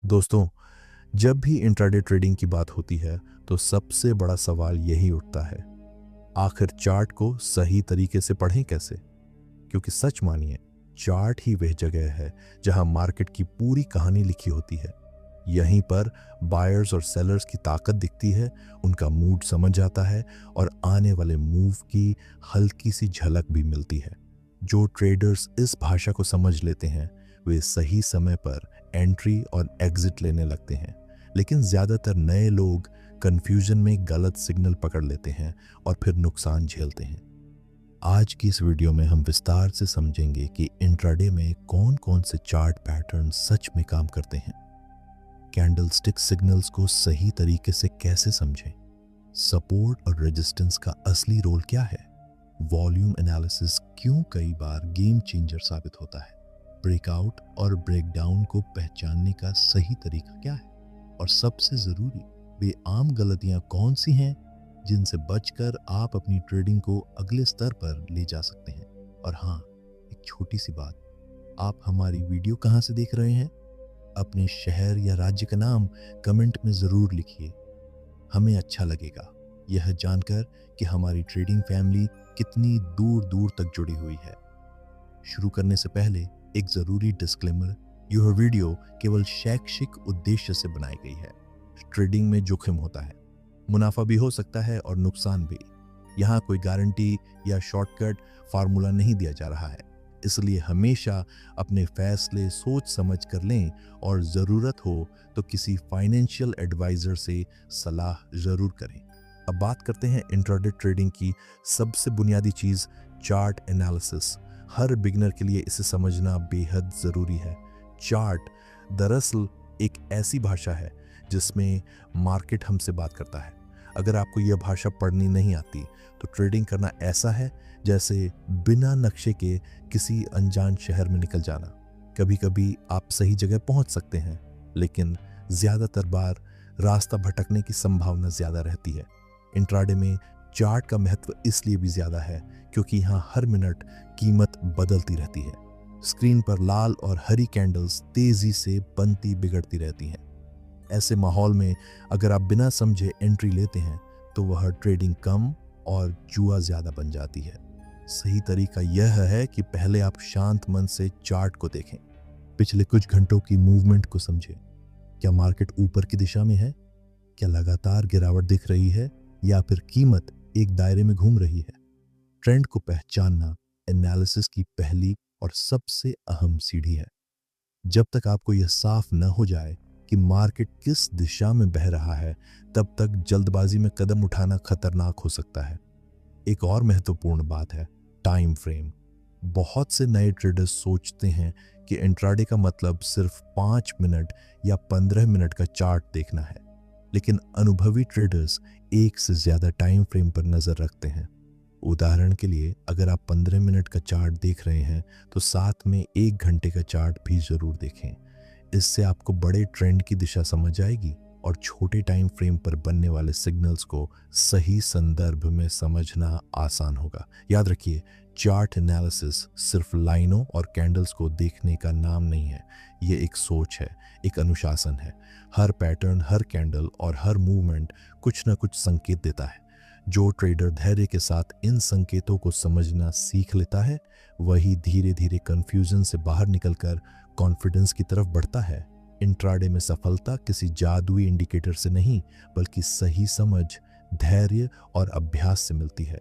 दोस्तों, जब भी इंट्राडे ट्रेडिंग की बात होती है तो सबसे बड़ा सवाल यही उठता है, आखिर चार्ट को सही तरीके से पढ़ें कैसे? क्योंकि सच मानिए, चार्ट ही वह जगह है जहां मार्केट की पूरी कहानी लिखी होती है। यहीं पर बायर्स और सेलर्स की ताकत दिखती है, उनका मूड समझ आता है और आने वाले मूव की हल्की सी झलक भी मिलती है। जो ट्रेडर्स इस भाषा को समझ लेते हैं वे सही समय पर एंट्री और एग्जिट लेने लगते हैं, लेकिन ज़्यादातर नए लोग कंफ्यूजन में गलत सिग्नल पकड़ लेते हैं और फिर नुकसान झेलते हैं। आज की इस वीडियो में हम विस्तार से समझेंगे कि इंट्राडे में कौन कौन से चार्ट पैटर्न सच में काम करते हैं, कैंडलस्टिक सिग्नल्स को सही तरीके से कैसे समझें, सपोर्ट और रेजिस्टेंस का असली रोल क्या है, वॉल्यूम एनालिसिस क्यों कई बार गेम चेंजर साबित होता है, ब्रेकआउट और ब्रेकडाउन को पहचानने का सही तरीका क्या है, और सबसे ज़रूरी वे आम गलतियां कौन सी हैं जिनसे बचकर आप अपनी ट्रेडिंग को अगले स्तर पर ले जा सकते हैं। और हाँ, एक छोटी सी बात, आप हमारी वीडियो कहाँ से देख रहे हैं? अपने शहर या राज्य का नाम कमेंट में ज़रूर लिखिए, हमें अच्छा लगेगा यह जानकर कि हमारी ट्रेडिंग फैमिली कितनी दूर दूर तक जुड़ी हुई है। शुरू करने से पहले एक ज़रूरी डिस्क्लेमर, यह वीडियो केवल शैक्षिक उद्देश्य से बनाई गई है। ट्रेडिंग में जोखिम होता है, मुनाफा भी हो सकता है और नुकसान भी। यहाँ कोई गारंटी या शॉर्टकट फार्मूला नहीं दिया जा रहा है, इसलिए हमेशा अपने फैसले सोच समझ कर लें और ज़रूरत हो तो किसी फाइनेंशियल एडवाइज़र से सलाह ज़रूर करें। अब बात करते हैं इंट्राडे ट्रेडिंग की सबसे बुनियादी चीज़, चार्ट एनालिसिस। हर बिगिनर के लिए इसे समझना बेहद ज़रूरी है। चार्ट दरअसल एक ऐसी भाषा है जिसमें मार्केट हमसे बात करता है। अगर आपको यह भाषा पढ़नी नहीं आती तो ट्रेडिंग करना ऐसा है जैसे बिना नक्शे के किसी अनजान शहर में निकल जाना। कभी कभी आप सही जगह पहुंच सकते हैं, लेकिन ज़्यादातर बार रास्ता भटकने की संभावना ज़्यादा रहती है। इंट्राडे में चार्ट का महत्व इसलिए भी ज़्यादा है क्योंकि यहाँ हर मिनट कीमत बदलती रहती है। स्क्रीन पर लाल और हरी कैंडल्स तेज़ी से बनती बिगड़ती रहती हैं। ऐसे माहौल में अगर आप बिना समझे एंट्री लेते हैं तो वह ट्रेडिंग कम और जुआ ज़्यादा बन जाती है। सही तरीका यह है कि पहले आप शांत मन से चार्ट को देखें, पिछले कुछ घंटों की मूवमेंट को समझें। क्या मार्केट ऊपर की दिशा में है? क्या लगातार गिरावट दिख रही है या फिर कीमत एक दायरे में घूम रही है? ट्रेंड को पहचानना एनालिसिस की पहली और सबसे अहम सीढ़ी है। जब तक आपको यह साफ न हो जाए कि मार्केट किस दिशा में बह रहा है, तब तक जल्दबाजी में कदम उठाना खतरनाक हो सकता है। एक और महत्वपूर्ण बात है टाइम फ्रेम। बहुत से नए ट्रेडर्स सोचते हैं कि इंट्राडे का मतलब सिर्फ 5 मिनट या 15 मिनट का चार्ट देखना है, लेकिन अनुभवी ट्रेडर्स एक से ज़्यादा टाइम फ्रेम पर नज़र रखते हैं। उदाहरण के लिए, अगर आप 15 मिनट का चार्ट देख रहे हैं तो साथ में 1 घंटे का चार्ट भी ज़रूर देखें। इससे आपको बड़े ट्रेंड की दिशा समझ आएगी और छोटे टाइम फ्रेम पर बनने वाले सिग्नल्स को सही संदर्भ में समझना आसान होगा। याद रखिए, चार्ट एनालिसिस सिर्फ लाइनों और कैंडल्स को देखने का नाम नहीं है, ये एक सोच है, एक अनुशासन है। हर पैटर्न, हर कैंडल और हर मूवमेंट कुछ ना कुछ संकेत देता है। जो ट्रेडर धैर्य के साथ इन संकेतों को समझना सीख लेता है, वही धीरे धीरे कंफ्यूजन से बाहर निकलकर कॉन्फिडेंस की तरफ बढ़ता है। इंट्राडे में सफलता किसी जादुई इंडिकेटर से नहीं, बल्कि सही समझ, धैर्य और अभ्यास से मिलती है।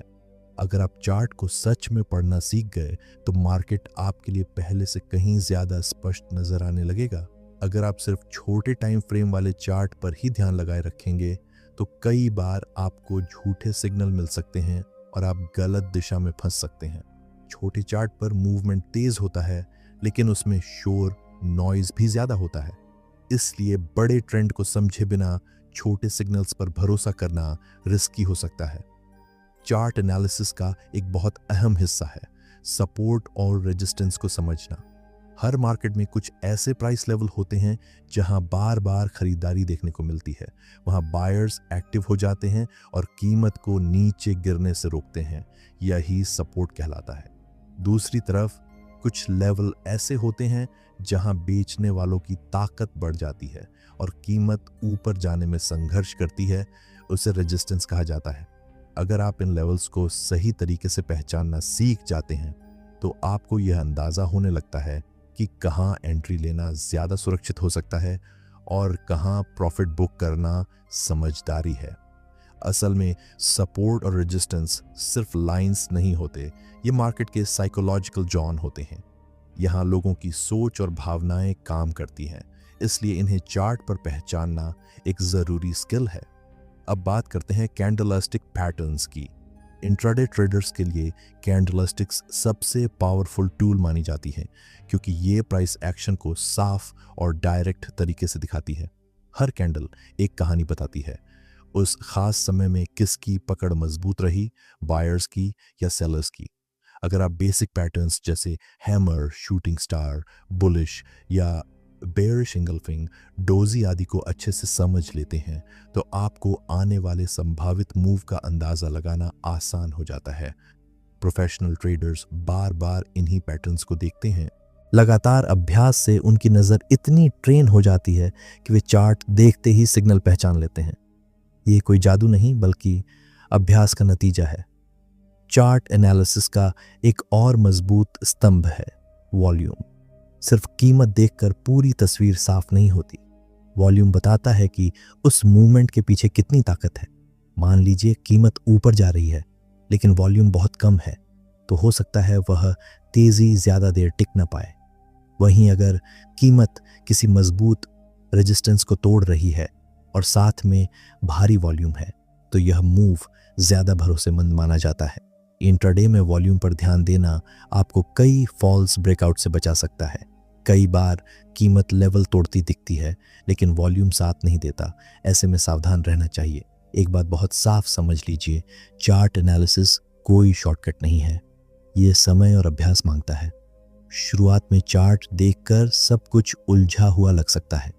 अगर आप चार्ट को सच में पढ़ना सीख गए तो मार्केट आपके लिए पहले से कहीं ज़्यादा स्पष्ट नजर आने लगेगा। अगर आप सिर्फ छोटे टाइम फ्रेम वाले चार्ट पर ही ध्यान लगाए रखेंगे तो कई बार आपको झूठे सिग्नल मिल सकते हैं और आप गलत दिशा में फंस सकते हैं। छोटे चार्ट पर मूवमेंट तेज होता है, लेकिन उसमें शोर, नॉइज भी ज़्यादा होता है। इसलिए बड़े ट्रेंड को समझे बिना छोटे सिग्नल्स पर भरोसा करना रिस्की हो सकता है। चार्ट एनालिसिस का एक बहुत अहम हिस्सा है सपोर्ट और रेजिस्टेंस को समझना। हर मार्केट में कुछ ऐसे प्राइस लेवल होते हैं जहां बार बार खरीदारी देखने को मिलती है। वहां बायर्स एक्टिव हो जाते हैं और कीमत को नीचे गिरने से रोकते हैं। यही सपोर्ट कहलाता है। दूसरी तरफ कुछ लेवल ऐसे होते हैं जहां बेचने वालों की ताकत बढ़ जाती है और कीमत ऊपर जाने में संघर्ष करती है। उसे रेजिस्टेंस कहा जाता है। अगर आप इन लेवल्स को सही तरीके से पहचानना सीख जाते हैं तो आपको यह अंदाज़ा होने लगता है कि कहां एंट्री लेना ज़्यादा सुरक्षित हो सकता है और कहां प्रॉफिट बुक करना समझदारी है। असल में सपोर्ट और रेजिस्टेंस सिर्फ लाइंस नहीं होते, ये मार्केट के साइकोलॉजिकल जॉन होते हैं। यहाँ लोगों की सोच और भावनाएं काम करती हैं, इसलिए इन्हें चार्ट पर पहचानना एक ज़रूरी स्किल है। अब बात करते हैं कैंडलस्टिक पैटर्न्स की। इंट्राडे ट्रेडर्स के लिए कैंडलस्टिक्स सबसे पावरफुल टूल मानी जाती है क्योंकि ये प्राइस एक्शन को साफ और डायरेक्ट तरीके से दिखाती है। हर कैंडल एक कहानी बताती है। उस खास समय में किसकी पकड़ मजबूत रही, बायर्स की या सेलर्स की। अगर आप बेसिक पैटर्न्स जैसे हैमर, शूटिंग स्टार, बुलिश या बेयरिश इंगल्फिंग, डोजी आदि को अच्छे से समझ लेते हैं तो आपको आने वाले संभावित मूव का अंदाज़ा लगाना आसान हो जाता है। प्रोफेशनल ट्रेडर्स बार बार इन्हीं पैटर्न्स को देखते हैं। लगातार अभ्यास से उनकी नज़र इतनी ट्रेन हो जाती है कि वे चार्ट देखते ही सिग्नल पहचान लेते हैं। ये कोई जादू नहीं बल्कि अभ्यास का नतीजा है। चार्ट एनालिसिस का एक और मजबूत स्तंभ है वॉल्यूम। सिर्फ कीमत देखकर पूरी तस्वीर साफ नहीं होती। वॉल्यूम बताता है कि उस मूवमेंट के पीछे कितनी ताकत है। मान लीजिए कीमत ऊपर जा रही है लेकिन वॉल्यूम बहुत कम है, तो हो सकता है वह तेजी ज़्यादा देर टिक न पाए। वहीं अगर कीमत किसी मजबूत रेजिस्टेंस को तोड़ रही है और साथ में भारी वॉल्यूम है तो यह मूव ज़्यादा भरोसेमंद माना जाता है। इंट्राडे में वॉल्यूम पर ध्यान देना आपको कई फॉल्स ब्रेकआउट से बचा सकता है। कई बार कीमत लेवल तोड़ती दिखती है लेकिन वॉल्यूम साथ नहीं देता। ऐसे में सावधान रहना चाहिए। एक बात बहुत साफ समझ लीजिए, चार्ट एनालिसिस कोई शॉर्टकट नहीं है। ये समय और अभ्यास मांगता है। शुरुआत में चार्ट देखकर सब कुछ उलझा हुआ लग सकता है।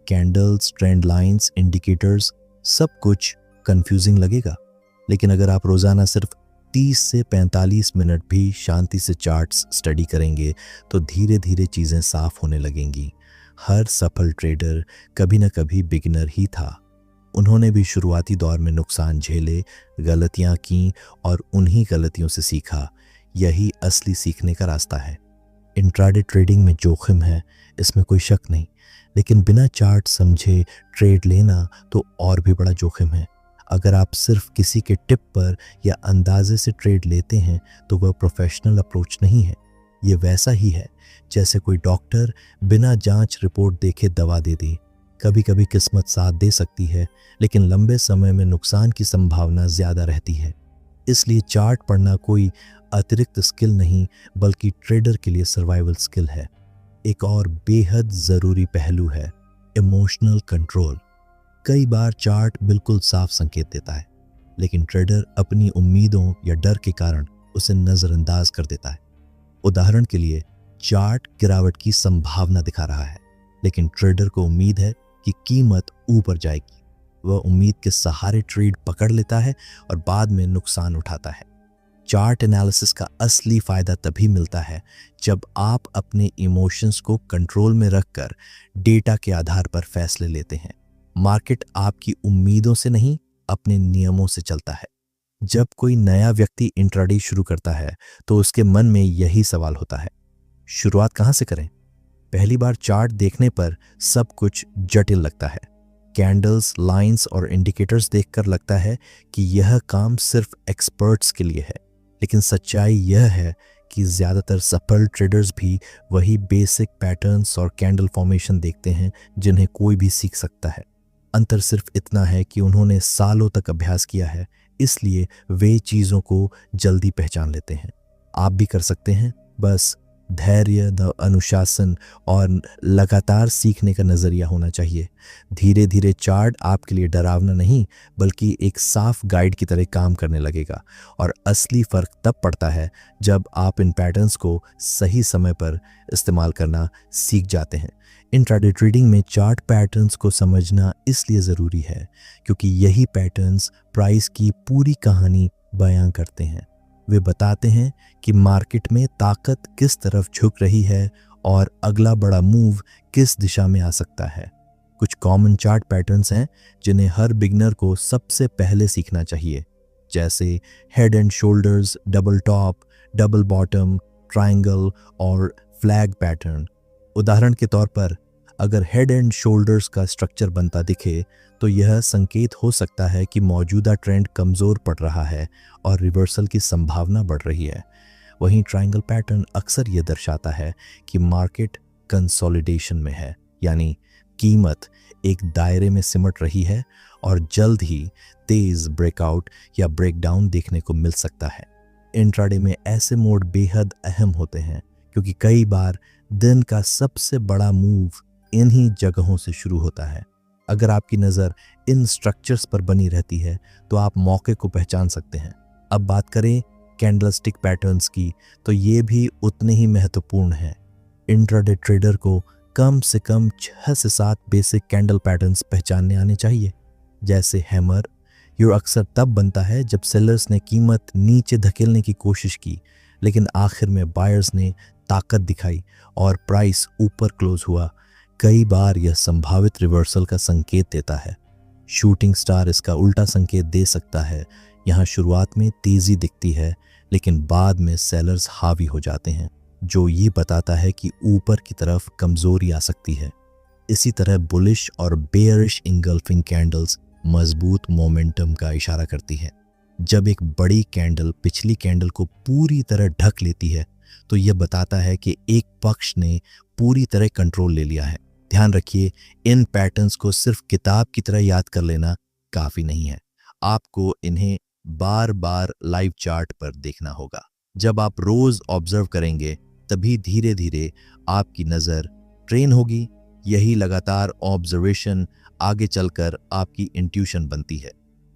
कैंडल्स, ट्रेंड लाइंस, इंडिकेटर्स, सब कुछ कंफ्यूजिंग लगेगा। लेकिन अगर आप रोज़ाना सिर्फ 30 से 45 मिनट भी शांति से चार्ट्स स्टडी करेंगे तो धीरे धीरे चीज़ें साफ होने लगेंगी। हर सफल ट्रेडर कभी न कभी बिगिनर ही था। उन्होंने भी शुरुआती दौर में नुकसान झेले, गलतियां की और उन्हीं गलतियों से सीखा। यही असली सीखने का रास्ता है। इंट्राडे ट्रेडिंग में जोखिम है, इसमें कोई शक नहीं, लेकिन बिना चार्ट समझे ट्रेड लेना तो और भी बड़ा जोखिम है। अगर आप सिर्फ किसी के टिप पर या अंदाजे से ट्रेड लेते हैं तो वह प्रोफेशनल अप्रोच नहीं है। ये वैसा ही है जैसे कोई डॉक्टर बिना जांच रिपोर्ट देखे दवा दे दे। कभी कभी किस्मत साथ दे सकती है लेकिन लंबे समय में नुकसान की संभावना ज़्यादा रहती है। इसलिए चार्ट पढ़ना कोई अतिरिक्त स्किल नहीं बल्कि ट्रेडर के लिए सर्वाइवल स्किल है। एक और बेहद ज़रूरी पहलू है इमोशनल कंट्रोल। कई बार चार्ट बिल्कुल साफ संकेत देता है लेकिन ट्रेडर अपनी उम्मीदों या डर के कारण उसे नज़रअंदाज कर देता है। उदाहरण के लिए, चार्ट गिरावट की संभावना दिखा रहा है लेकिन ट्रेडर को उम्मीद है कि कीमत ऊपर जाएगी। वह उम्मीद के सहारे ट्रेड पकड़ लेता है और बाद में नुकसान उठाता है। चार्ट एनालिसिस का असली फायदा तभी मिलता है जब आप अपने इमोशंस को कंट्रोल में रखकर डेटा के आधार पर फैसले लेते हैं। मार्केट आपकी उम्मीदों से नहीं, अपने नियमों से चलता है। जब कोई नया व्यक्ति इंट्राडे शुरू करता है तो उसके मन में यही सवाल होता है, शुरुआत कहाँ से करें? पहली बार चार्ट देखने पर सब कुछ जटिल लगता है। कैंडल्स, लाइंस और इंडिकेटर्स देखकर लगता है कि यह काम सिर्फ एक्सपर्ट्स के लिए है, लेकिन सच्चाई यह है कि ज़्यादातर सफल ट्रेडर्स भी वही बेसिक पैटर्न्स और कैंडल फॉर्मेशन देखते हैं जिन्हें कोई भी सीख सकता है। अंतर सिर्फ इतना है कि उन्होंने सालों तक अभ्यास किया है, इसलिए वे चीज़ों को जल्दी पहचान लेते हैं। आप भी कर सकते हैं, बस धैर्य, अनुशासन और लगातार सीखने का नज़रिया होना चाहिए। धीरे धीरे चार्ट आपके लिए डरावना नहीं बल्कि एक साफ गाइड की तरह काम करने लगेगा और असली फ़र्क तब पड़ता है जब आप इन पैटर्न्स को सही समय पर इस्तेमाल करना सीख जाते हैं। इंट्राडे ट्रेडिंग में चार्ट पैटर्न्स को समझना इसलिए ज़रूरी है क्योंकि यही पैटर्न्स प्राइस की पूरी कहानी बयां करते हैं। वे बताते हैं कि मार्केट में ताकत किस तरफ झुक रही है और अगला बड़ा मूव किस दिशा में आ सकता है। कुछ कॉमन चार्ट पैटर्न्स हैं जिन्हें हर बिगनर को सबसे पहले सीखना चाहिए, जैसे head and shoulders, double top, double bottom, triangle और फ्लैग पैटर्न। उदाहरण के तौर पर अगर हेड एंड शोल्डर्स का स्ट्रक्चर बनता दिखे तो यह संकेत हो सकता है कि मौजूदा ट्रेंड कमज़ोर पड़ रहा है और रिवर्सल की संभावना बढ़ रही है। वहीं ट्रायंगल पैटर्न अक्सर यह दर्शाता है कि मार्केट कंसोलिडेशन में है, यानी कीमत एक दायरे में सिमट रही है और जल्द ही तेज ब्रेकआउट या ब्रेकडाउन देखने को मिल सकता है। इंट्राडे में ऐसे मोड बेहद अहम होते हैं क्योंकि कई बार दिन का सबसे बड़ा मूव इन्हीं जगहों से शुरू होता है। अगर आपकी नज़र इन स्ट्रक्चर्स पर बनी रहती है तो आप मौके को पहचान सकते हैं। अब बात करें कैंडलस्टिक पैटर्न्स की, तो ये भी उतने ही महत्वपूर्ण हैं। इंट्राडे ट्रेडर को कम से कम 6 से 7 बेसिक कैंडल पैटर्न्स पहचानने आने चाहिए। जैसे हैमर, ये अक्सर तब बनता है जब सेलर्स ने कीमत नीचे धकेलने की कोशिश की, लेकिन आखिर में बायर्स ने ताकत दिखाई और प्राइस ऊपर क्लोज हुआ। कई बार यह संभावित रिवर्सल का संकेत देता है। शूटिंग स्टार इसका उल्टा संकेत दे सकता है। यहाँ शुरुआत में तेजी दिखती है लेकिन बाद में सेलर्स हावी हो जाते हैं, जो ये बताता है कि ऊपर की तरफ कमजोरी आ सकती है। इसी तरह बुलिश और बेयरिश इंगल्फिंग कैंडल्स मजबूत मोमेंटम का इशारा करती है। जब एक बड़ी कैंडल पिछली कैंडल को पूरी तरह ढक लेती है तो यह बताता है कि एक पक्ष ने पूरी तरह कंट्रोल ले लिया है। ध्यान रखिए, इन पैटर्न्स को सिर्फ किताब की तरह याद कर लेना काफी नहीं है, आपको इन्हें बार बार लाइव चार्ट पर देखना होगा। जब आप रोज ऑब्जर्व करेंगे तभी धीरे धीरे आपकी नज़र ट्रेन होगी। यही लगातार ऑब्जर्वेशन आगे चलकर आपकी इंट्यूशन बनती है।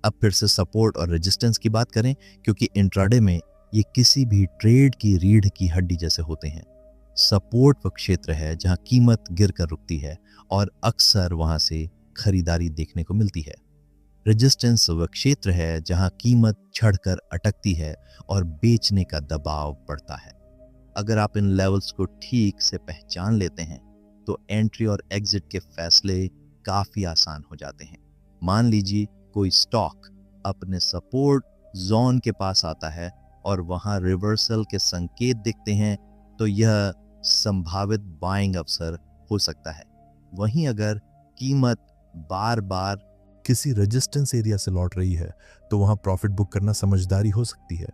अब फिर से सपोर्ट और रेजिस्टेंस की बात करें, क्योंकि इंट्राडे में ये किसी भी ट्रेड की रीढ़ की हड्डी जैसे होते हैं। सपोर्ट वह क्षेत्र है जहां कीमत गिरकर रुकती है और अक्सर वहां से खरीदारी देखने को मिलती है। रेजिस्टेंस वह क्षेत्र है जहां कीमत चढ़कर अटकती है और बेचने का दबाव बढ़ता है। अगर आप इन लेवल्स को ठीक से पहचान लेते हैं तो एंट्री और एग्जिट के फैसले काफी आसान हो जाते हैं। मान लीजिए कोई स्टॉक अपने सपोर्ट जोन के पास आता है और वहां रिवर्सल के संकेत दिखते हैं तो यह संभावित बाइंग अवसर हो सकता है। वहीं अगर कीमत बार बार किसी रेजिस्टेंस एरिया से लौट रही है तो वहां प्रॉफिट बुक करना समझदारी हो सकती है।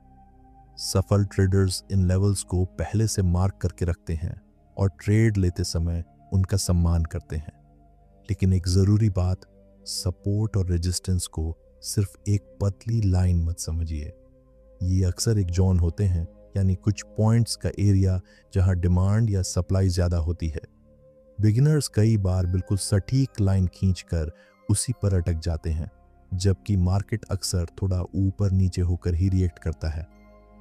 सफल ट्रेडर्स इन लेवल्स को पहले से मार्क करके रखते हैं और ट्रेड लेते समय उनका सम्मान करते हैं। लेकिन एक जरूरी बात, सपोर्ट और रेजिस्टेंस को सिर्फ एक पतली लाइन मत समझिए। ये अक्सर एक जोन होते हैं, यानी कुछ पॉइंट्स का एरिया जहां डिमांड या सप्लाई ज्यादा होती है। बिगिनर्स कई बार बिल्कुल सटीक लाइन खींचकर उसी पर अटक जाते हैं, जबकि मार्केट अक्सर थोड़ा ऊपर नीचे होकर ही रिएक्ट करता है।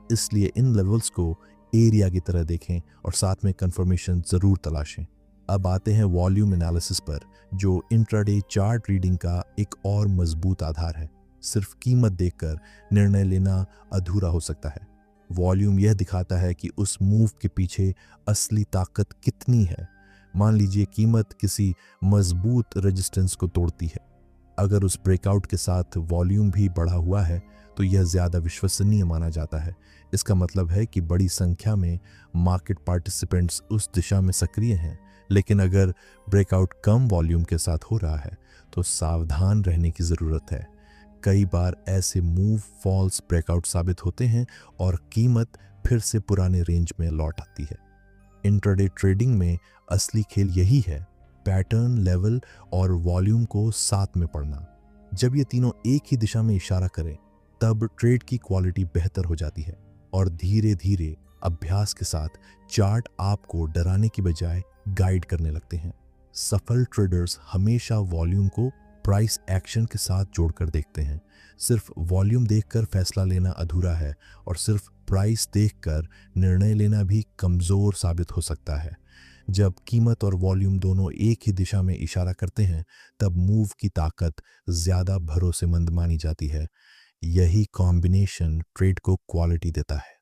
इसलिए इन लेवल्स को एरिया की तरह देखें और साथ में कंफर्मेशन जरूर तलाशें। अब आते हैं वॉल्यूम एनालिसिस पर, जो इंट्राडे चार्ट रीडिंग का एक और मजबूत आधार है। सिर्फ कीमत देखकर निर्णय लेना अधूरा हो सकता है। वॉल्यूम यह दिखाता है कि उस मूव के पीछे असली ताकत कितनी है। मान लीजिए कीमत किसी मजबूत रेजिस्टेंस को तोड़ती है। अगर उस ब्रेकआउट के साथ वॉल्यूम भी बढ़ा हुआ है तो यह ज़्यादा विश्वसनीय माना जाता है। इसका मतलब है कि बड़ी संख्या में मार्केट पार्टिसिपेंट्स उस दिशा में सक्रिय हैं। लेकिन अगर ब्रेकआउट कम वॉल्यूम के साथ हो रहा है तो सावधान रहने की ज़रूरत है। कई बार ऐसे मूव फॉल्स ब्रेकआउट साबित होते हैं और कीमत फिर से पुराने रेंज में लौट आती है। इंट्राडे ट्रेडिंग में असली खेल यही है, पैटर्न, लेवल और वॉल्यूम को साथ में पढ़ना। जब ये तीनों एक ही दिशा में इशारा करें तब ट्रेड की क्वालिटी बेहतर हो जाती है और धीरे धीरे अभ्यास के साथ चार्ट आपको डराने की बजाय गाइड करने लगते हैं। सफल ट्रेडर्स हमेशा वॉल्यूम को प्राइस एक्शन के साथ जोड़कर देखते हैं। सिर्फ वॉल्यूम देखकर फैसला लेना अधूरा है और सिर्फ प्राइस देखकर निर्णय लेना भी कमज़ोर साबित हो सकता है। जब कीमत और वॉल्यूम दोनों एक ही दिशा में इशारा करते हैं तब मूव की ताकत ज़्यादा भरोसेमंद मानी जाती है। यही कॉम्बिनेशन ट्रेड को क्वालिटी देता है।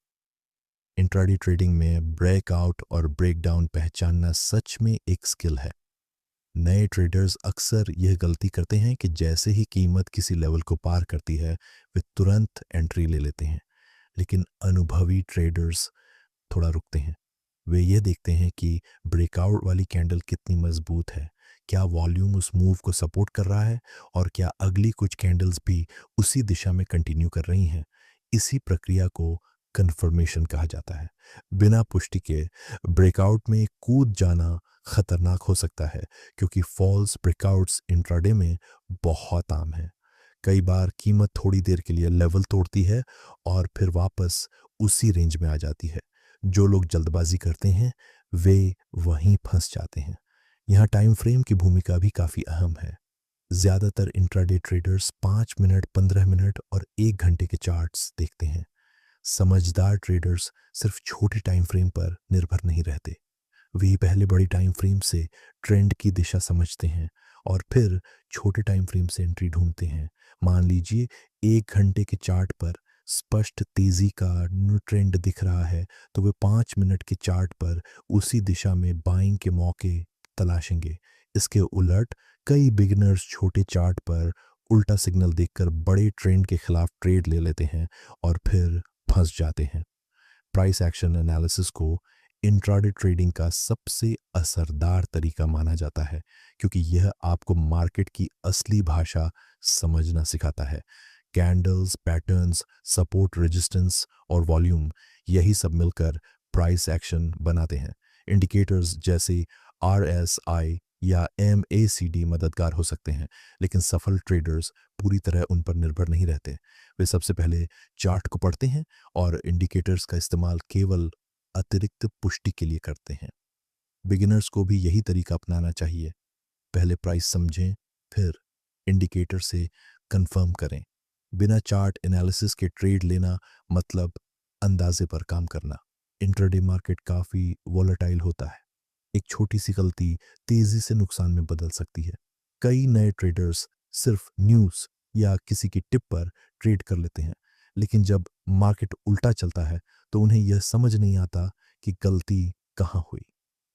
इंट्राडे ट्रेडिंग में ब्रेकआउट और ब्रेकडाउन पहचानना सच में एक स्किल है। नए ट्रेडर्स अक्सर यह गलती करते हैं कि जैसे ही कीमत किसी लेवल को पार करती है वे तुरंत एंट्री ले लेते हैं। लेकिन अनुभवी ट्रेडर्स थोड़ा रुकते हैं। वे ये देखते हैं कि ब्रेकआउट वाली कैंडल कितनी मजबूत है, क्या वॉल्यूम उस मूव को सपोर्ट कर रहा है और क्या अगली कुछ कैंडल्स भी उसी दिशा में कंटिन्यू कर रही हैं। इसी प्रक्रिया को कंफर्मेशन कहा जाता है। बिना पुष्टि के ब्रेकआउट में कूद जाना खतरनाक हो सकता है, क्योंकि फॉल्स ब्रेकआउट्स इंट्राडे में बहुत आम है। कई बार कीमत थोड़ी देर के लिए लेवल तोड़ती है और फिर वापस उसी रेंज में आ जाती है। जो लोग जल्दबाजी करते हैं वे वहीं फंस जाते हैं। यहाँ टाइम फ्रेम की भूमिका भी काफ़ी अहम है। ज़्यादातर इंट्राडे ट्रेडर्स 5 मिनट, 15 मिनट और 1 घंटे के चार्ट्स देखते हैं। समझदार ट्रेडर्स सिर्फ छोटे टाइम फ्रेम पर निर्भर नहीं रहते। वे पहले बड़ी टाइम फ्रेम से ट्रेंड की दिशा समझते हैं और फिर छोटे टाइम फ्रेम से एंट्री ढूंढते हैं। मान लीजिए 1 घंटे के चार्ट पर स्पष्ट तेजी का ट्रेंड दिख रहा है, तो वे 5 मिनट के चार्ट पर उसी दिशा में बाइंग के मौके तलाशेंगे। इसके उलट कई बिगिनर्स छोटे चार्ट पर उल्टा सिग्नल देखकर बड़े ट्रेंड के खिलाफ ट्रेड ले लेते हैं और फिर फंस जाते हैं। प्राइस एक्शन एनालिसिस को इंट्राडे ट्रेडिंग का सबसे असरदार तरीका माना जाता है, क्योंकि यह आपको मार्केट की असली भाषा समझना सिखाता है। कैंडल्स, पैटर्न्स, सपोर्ट, रेजिस्टेंस और वॉल्यूम, यही सब मिलकर प्राइस एक्शन बनाते हैं। इंडिकेटर्स जैसे RSI या MACD मददगार हो सकते हैं, लेकिन सफल ट्रेडर्स पूरी तरह उन पर निर्भर नहीं रहते। वे सबसे पहले चार्ट को पढ़ते हैं और इंडिकेटर्स का इस्तेमाल केवल अतिरिक्त पुष्टि के लिए करते हैं। बिगिनर्स को भी यही तरीका अपनाना चाहिए। पहले प्राइस समझें, फिर इंडिकेटर से कंफर्म करें। बिना चार्ट एनालिसिस के ट्रेड लेना मतलब अंदाजे पर काम करना। इंट्राडे मार्केट काफ़ी वोलेटाइल होता है। एक छोटी सी गलती तेजी से नुकसान में बदल सकती है। कई नए ट्रेडर्स सिर्फ न्यूज़ या किसी की टिप पर ट्रेड कर लेते हैं, लेकिन जब मार्केट उल्टा चलता है तो उन्हें यह समझ नहीं आता कि गलती कहाँ हुई।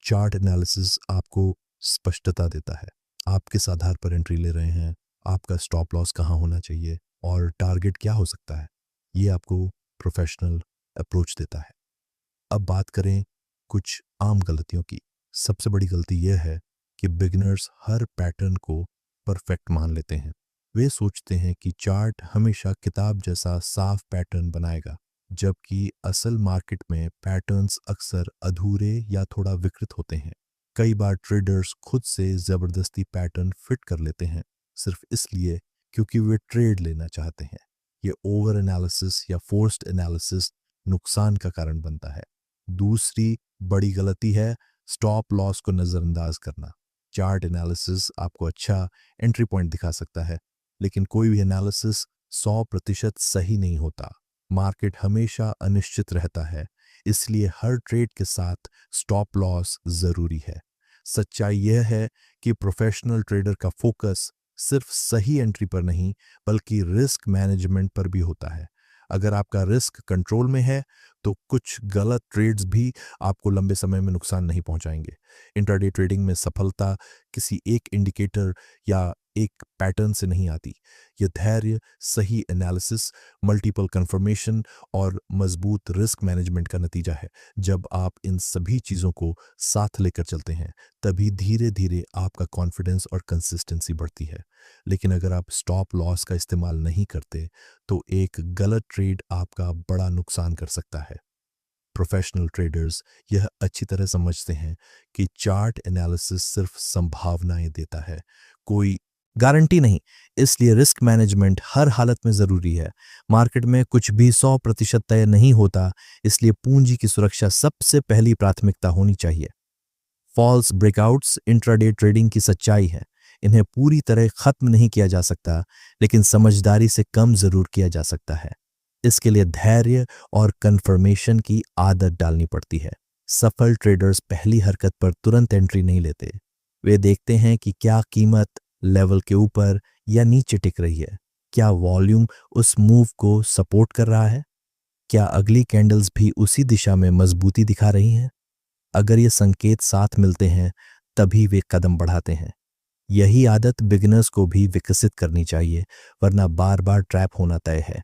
चार्ट एनालिसिस आपको स्पष्टता देता है। आप किस आधार पर एंट्री ले रहे हैं, आपका स्टॉप लॉस कहाँ होना चाहिए और टारगेट क्या हो सकता है। ये आपको प्रोफेशनल अप्रोच देता है। अब बात करें कुछ आम गलतियों की। सबसे बड़ी गलती यह है कि बिगिनर्स हर पैटर्न को परफेक्ट मान लेते हैं। वे सोचते हैं कि चार्ट हमेशा किताब जैसा साफ पैटर्न बनाएगा, जबकि असल मार्केट में पैटर्न्स अक्सर अधूरे या थोड़ा विकृत होते हैं। कई बार ट्रेडर्स खुद से ज़बरदस्ती पैटर्न फिट कर लेते हैं, सिर्फ इसलिए क्योंकि वे ट्रेड लेना चाहते हैं। ये ओवर एनालिसिस या फोर्स्ड एनालिसिस नुकसान का कारण बनता है। दूसरी बड़ी गलती है स्टॉप लॉस को नज़रअंदाज करना। चार्ट एनालिसिस आपको अच्छा एंट्री पॉइंट दिखा सकता है, लेकिन कोई भी एनालिसिस 100% सही नहीं होता। मार्केट हमेशा अनिश्चित रहता है, इसलिए हर ट्रेड के साथ स्टॉप लॉस ज़रूरी है। सच्चाई यह है कि प्रोफेशनल ट्रेडर का फोकस सिर्फ सही एंट्री पर नहीं, बल्कि रिस्क मैनेजमेंट पर भी होता है। अगर आपका रिस्क कंट्रोल में है तो कुछ गलत ट्रेड्स भी आपको लंबे समय में नुकसान नहीं पहुंचाएंगे। इंट्राडे ट्रेडिंग में सफलता किसी एक इंडिकेटर या एक पैटर्न से नहीं आती। यह धैर्य, सही एनालिसिस, मल्टीपल कंफर्मेशन और मजबूत रिस्क मैनेजमेंट का नतीजा है। जब आप इन सभी चीज़ों को साथ लेकर चलते हैं, तभी धीरे धीरे आपका कॉन्फिडेंस और कंसिस्टेंसी बढ़ती है। लेकिन अगर आप स्टॉप लॉस का इस्तेमाल नहीं करते तो एक गलत ट्रेड आपका बड़ा नुकसान कर सकता है। प्रोफेशनल ट्रेडर्स यह अच्छी तरह समझते हैं कि चार्ट एनालिसिस सिर्फ संभावनाएं देता है, कोई गारंटी नहीं। इसलिए रिस्क मैनेजमेंट हर हालत में ज़रूरी है। मार्केट में कुछ भी 100% तय नहीं होता, इसलिए पूंजी की सुरक्षा सबसे पहली प्राथमिकता होनी चाहिए। फॉल्स ब्रेकआउट्स इंट्राडे ट्रेडिंग की सच्चाई है। इन्हें पूरी तरह खत्म नहीं किया जा सकता, लेकिन समझदारी से कम जरूर किया जा सकता है। इसके लिए धैर्य और कंफर्मेशन की आदत डालनी पड़ती है। सफल ट्रेडर्स पहली हरकत पर तुरंत एंट्री नहीं लेते। वे देखते हैं कि क्या कीमत लेवल के ऊपर या नीचे टिक रही है। क्या वॉल्यूम उस मूव को सपोर्ट कर रहा है? क्या अगली कैंडल्स भी उसी दिशा में मजबूती दिखा रही हैं? अगर ये संकेत साथ मिलते हैं, तभी वे कदम बढ़ाते हैं। यही आदत बिगिनर्स को भी विकसित करनी चाहिए, वरना बार बार ट्रैप होना तय है।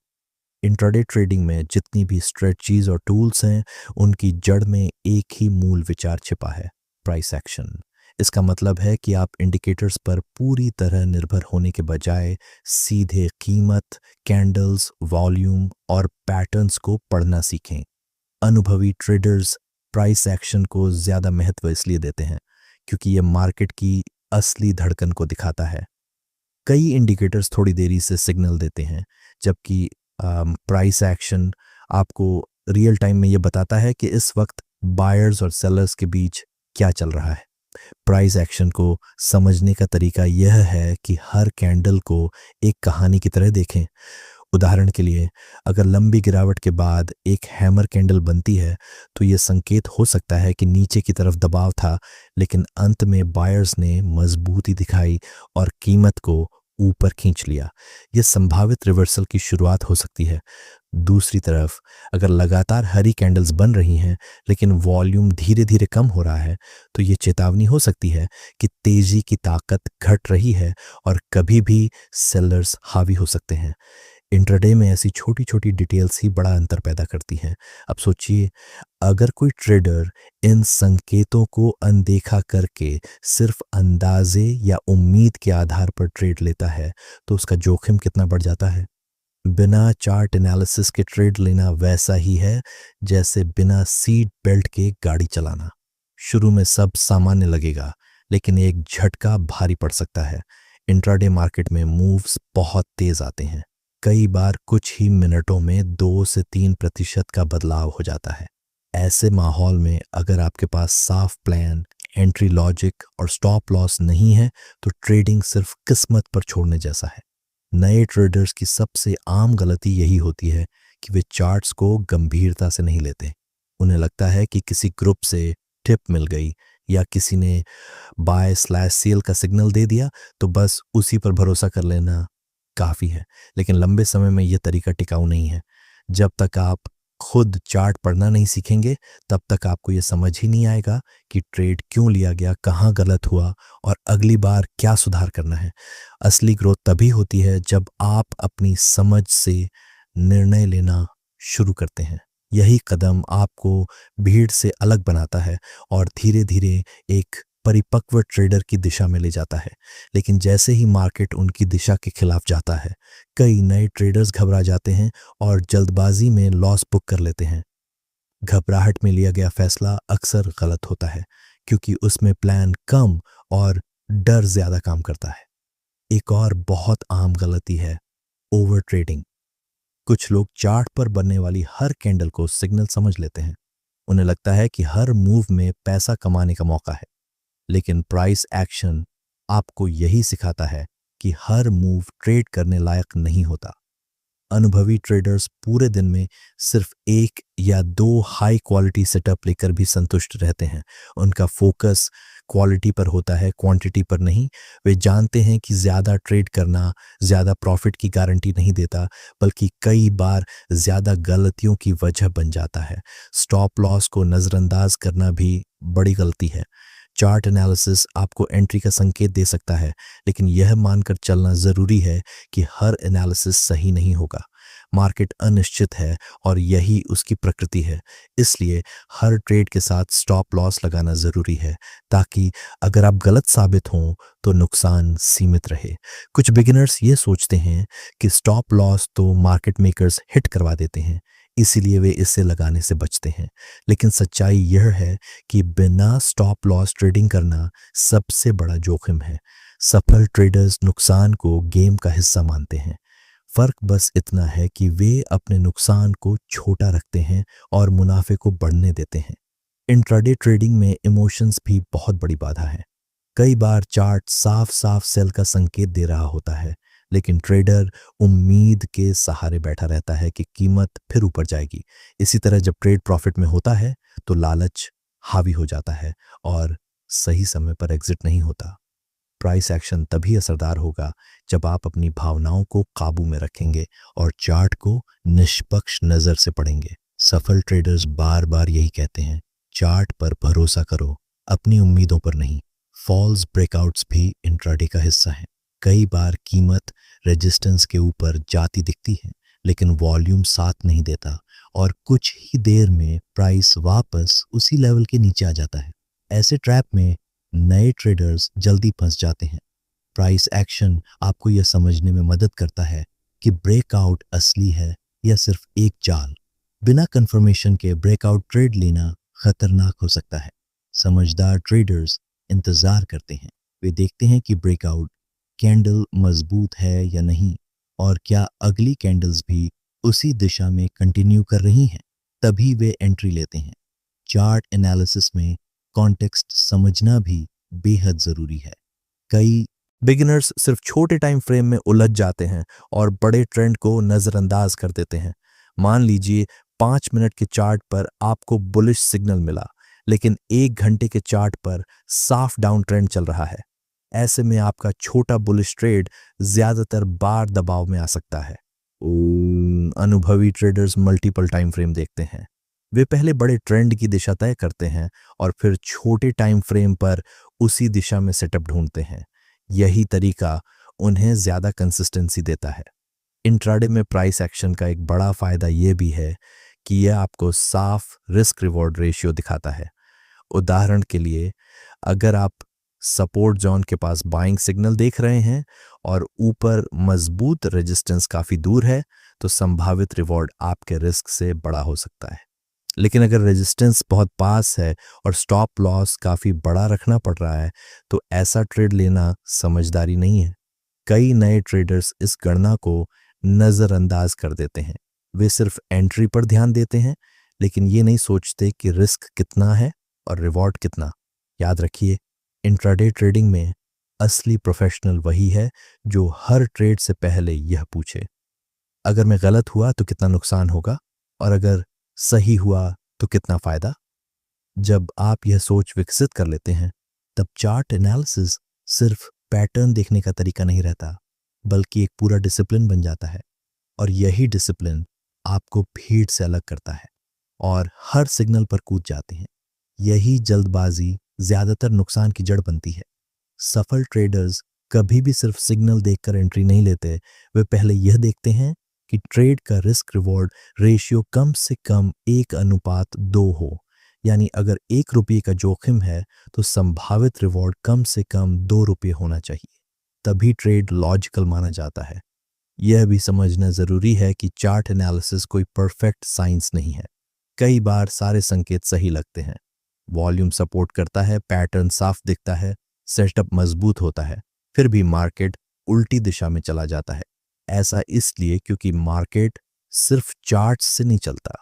इंट्राडे ट्रेडिंग में जितनी भी स्ट्रेटजीज और टूल्स हैं, उनकी जड़ में एक ही मूल विचार छिपा है: प्राइस एक्शन। इसका मतलब है कि आप इंडिकेटर्स पर पूरी तरह निर्भर होने के बजाय सीधे कीमत, कैंडल्स, वॉल्यूम और पैटर्न्स को पढ़ना सीखें। अनुभवी ट्रेडर्स प्राइस एक्शन को ज्यादा महत्व इसलिए देते हैं क्योंकि यह मार्केट की असली धड़कन को दिखाता है। कई इंडिकेटर्स थोड़ी देरी से सिग्नल देते हैं, जबकि प्राइस एक्शन आपको रियल टाइम में ये बताता है कि इस वक्त बायर्स और सेलर्स के बीच क्या चल रहा है। प्राइस एक्शन को समझने का तरीका यह है कि हर कैंडल को एक कहानी की तरह देखें। उदाहरण के लिए, अगर लंबी गिरावट के बाद एक हैमर कैंडल बनती है, तो यह संकेत हो सकता है कि नीचे की तरफ दबाव था, लेकिन अंत में बायर्स ने मजबूती दिखाई और कीमत को ऊपर खींच लिया। यह संभावित रिवर्सल की शुरुआत हो सकती है। दूसरी तरफ, अगर लगातार हरी कैंडल्स बन रही हैं लेकिन वॉल्यूम धीरे धीरे कम हो रहा है, तो ये चेतावनी हो सकती है कि तेजी की ताकत घट रही है और कभी भी सेलर्स हावी हो सकते हैं। इंट्राडे में ऐसी छोटी छोटी डिटेल्स ही बड़ा अंतर पैदा करती हैं। अब सोचिए, अगर कोई ट्रेडर इन संकेतों को अनदेखा करके सिर्फ अंदाजे या उम्मीद के आधार पर ट्रेड लेता है, तो उसका जोखिम कितना बढ़ जाता है। बिना चार्ट एनालिसिस के ट्रेड लेना वैसा ही है जैसे बिना सीट बेल्ट के गाड़ी चलाना। शुरू में सब सामान्य लगेगा, लेकिन एक झटका भारी पड़ सकता है। इंट्राडे मार्केट में मूव्स बहुत तेज आते हैं। कई बार कुछ ही मिनटों में 2 से 3% का बदलाव हो जाता है। ऐसे माहौल में अगर आपके पास साफ प्लान, एंट्री लॉजिक और स्टॉप लॉस नहीं है, तो ट्रेडिंग सिर्फ किस्मत पर छोड़ने जैसा है। नए ट्रेडर्स की सबसे आम गलती यही होती है कि वे चार्ट्स को गंभीरता से नहीं लेते। उन्हें लगता है कि किसी ग्रुप से टिप मिल गई या किसी ने बाय स्लैश सेल का सिग्नल दे दिया, तो बस उसी पर भरोसा कर लेना काफ़ी है। लेकिन लंबे समय में यह तरीका टिकाऊ नहीं है। जब तक आप खुद चार्ट पढ़ना नहीं सीखेंगे, तब तक आपको यह समझ ही नहीं आएगा कि ट्रेड क्यों लिया गया, कहाँ गलत हुआ और अगली बार क्या सुधार करना है। असली ग्रोथ तभी होती है जब आप अपनी समझ से निर्णय लेना शुरू करते हैं। यही कदम आपको भीड़ से अलग बनाता है और धीरे धीरे एक परिपक्व ट्रेडर की दिशा में ले जाता है। लेकिन जैसे ही मार्केट उनकी दिशा के खिलाफ जाता है, कई नए ट्रेडर्स घबरा जाते हैं और जल्दबाजी में लॉस बुक कर लेते हैं। घबराहट में लिया गया फैसला अक्सर गलत होता है, क्योंकि उसमें प्लान कम और डर ज्यादा काम करता है। एक और बहुत आम गलती है ओवर ट्रेडिंग। कुछ लोग चार्ट पर बनने वाली हर कैंडल को सिग्नल समझ लेते हैं। उन्हें लगता है कि हर मूव में पैसा कमाने का मौका है। लेकिन प्राइस एक्शन आपको यही सिखाता है कि हर मूव ट्रेड करने लायक नहीं होता। अनुभवी ट्रेडर्स पूरे दिन में सिर्फ 1 या 2 हाई क्वालिटी सेटअप लेकर भी संतुष्ट रहते हैं। उनका फोकस क्वालिटी पर होता है, क्वांटिटी पर नहीं। वे जानते हैं कि ज़्यादा ट्रेड करना ज़्यादा प्रॉफिट की गारंटी नहीं देता, बल्कि कई बार ज़्यादा गलतियों की वजह बन जाता है। स्टॉप लॉस को नज़रअंदाज करना भी बड़ी गलती है। चार्ट एनालिसिस आपको एंट्री का संकेत दे सकता है, लेकिन यह मानकर चलना ज़रूरी है कि हर एनालिसिस सही नहीं होगा। मार्केट अनिश्चित है और यही उसकी प्रकृति है। इसलिए हर ट्रेड के साथ स्टॉप लॉस लगाना ज़रूरी है, ताकि अगर आप गलत साबित हों तो नुकसान सीमित रहे। कुछ बिगिनर्स ये सोचते हैं कि स्टॉप लॉस तो मार्केट मेकर्स हिट करवा देते हैं, इसीलिए वे इसे लगाने से बचते हैं। लेकिन सच्चाई यह है कि बिना स्टॉप लॉस ट्रेडिंग करना सबसे बड़ा जोखिम है। सफल ट्रेडर्स नुकसान को गेम का हिस्सा मानते हैं। फर्क बस इतना है कि वे अपने नुकसान को छोटा रखते हैं और मुनाफे को बढ़ने देते हैं। इंट्राडे ट्रेडिंग में इमोशंस भी बहुत बड़ी बाधा है। कई बार चार्ट साफ साफ सेल का संकेत दे रहा होता है, लेकिन ट्रेडर उम्मीद के सहारे बैठा रहता है कि कीमत फिर ऊपर जाएगी। इसी तरह जब ट्रेड प्रॉफिट में होता है, तो लालच हावी हो जाता है और सही समय पर एग्जिट नहीं होता। प्राइस एक्शन तभी असरदार होगा जब आप अपनी भावनाओं को काबू में रखेंगे और चार्ट को निष्पक्ष नजर से पढ़ेंगे। सफल ट्रेडर्स बार बार यही कहते हैं, चार्ट पर भरोसा करो, अपनी उम्मीदों पर नहीं। फॉल्स ब्रेकआउट्स भी इंट्राडे का हिस्सा हैं। कई बार कीमत रेजिस्टेंस के ऊपर जाती दिखती है, लेकिन वॉल्यूम साथ नहीं देता और कुछ ही देर में प्राइस वापस उसी लेवल के नीचे आ जाता है। ऐसे ट्रैप में नए ट्रेडर्स जल्दी फंस जाते हैं। प्राइस एक्शन आपको यह समझने में मदद करता है कि ब्रेकआउट असली है या सिर्फ एक चाल। बिना कंफर्मेशन के ब्रेकआउट ट्रेड लेना खतरनाक हो सकता है। समझदार ट्रेडर्स इंतजार करते हैं। वे देखते हैं कि ब्रेकआउट कैंडल मजबूत है या नहीं और क्या अगली कैंडल्स भी उसी दिशा में कंटिन्यू कर रही हैं। तभी वे एंट्री लेते हैं। चार्ट एनालिसिस में कॉन्टेक्स्ट समझना भी बेहद जरूरी है। कई बिगिनर्स सिर्फ छोटे टाइम फ्रेम में उलझ जाते हैं और बड़े ट्रेंड को नजरअंदाज कर देते हैं। मान लीजिए 5 मिनट के चार्ट पर आपको बुलिश सिग्नल मिला, लेकिन 1 घंटे के चार्ट पर साफ डाउन ट्रेंड चल रहा है। ऐसे में आपका छोटा बुलिश ट्रेड ज्यादातर बार दबाव में आ सकता है। अनुभवी ट्रेडर्स मल्टीपल टाइम फ्रेम देखते हैं। वे पहले बड़े ट्रेंड की दिशा तय करते हैं और फिर छोटे टाइम फ्रेम पर उसी दिशा में सेटअप ढूंढते हैं। यही तरीका उन्हें ज्यादा कंसिस्टेंसी देता है। इंट्राडे में प्राइस एक्शन का एक बड़ा फायदा यह भी है कि यह आपको साफ रिस्क रिवॉर्ड रेशियो दिखाता है। उदाहरण के लिए, अगर आप सपोर्ट जोन के पास बाइंग सिग्नल देख रहे हैं और ऊपर मजबूत रेजिस्टेंस काफी दूर है, तो संभावित रिवॉर्ड आपके रिस्क से बड़ा हो सकता है। लेकिन अगर रेजिस्टेंस बहुत पास है और स्टॉप लॉस काफी बड़ा रखना पड़ रहा है, तो ऐसा ट्रेड लेना समझदारी नहीं है। कई नए ट्रेडर्स इस गणना को नजरअंदाज कर देते हैं। वे सिर्फ एंट्री पर ध्यान देते हैं, लेकिन ये नहीं सोचते कि रिस्क कितना है और रिवॉर्ड कितना। याद रखिए, इंट्राडे ट्रेडिंग में असली प्रोफेशनल वही है जो हर ट्रेड से पहले यह पूछे, अगर मैं गलत हुआ तो कितना नुकसान होगा, और अगर सही हुआ तो कितना फायदा। जब आप यह सोच विकसित कर लेते हैं, तब चार्ट एनालिसिस सिर्फ पैटर्न देखने का तरीका नहीं रहता, बल्कि एक पूरा डिसिप्लिन बन जाता है। और यही डिसिप्लिन आपको भीड़ से अलग करता है और हर सिग्नल पर कूद जाते हैं। यही जल्दबाजी ज्यादातर नुकसान की जड़ बनती है। सफल ट्रेडर्स कभी भी सिर्फ सिग्नल देखकर एंट्री नहीं लेते। वे पहले यह देखते हैं कि ट्रेड का रिस्क रिवॉर्ड रेशियो कम से कम 1:2 हो। यानी अगर ₹1 का जोखिम है तो संभावित रिवॉर्ड कम से कम ₹2 होना चाहिए। तभी ट्रेड लॉजिकल माना जाता है। यह भी समझना जरूरी है कि चार्ट एनालिसिस कोई परफेक्ट साइंस नहीं है। कई बार सारे संकेत सही लगते हैं, वॉल्यूम सपोर्ट करता है, पैटर्न साफ दिखता है, सेटअप मजबूत होता है, फिर भी मार्केट उल्टी दिशा में चला जाता है। ऐसा इसलिए क्योंकि मार्केट सिर्फ चार्ट्स से नहीं चलता,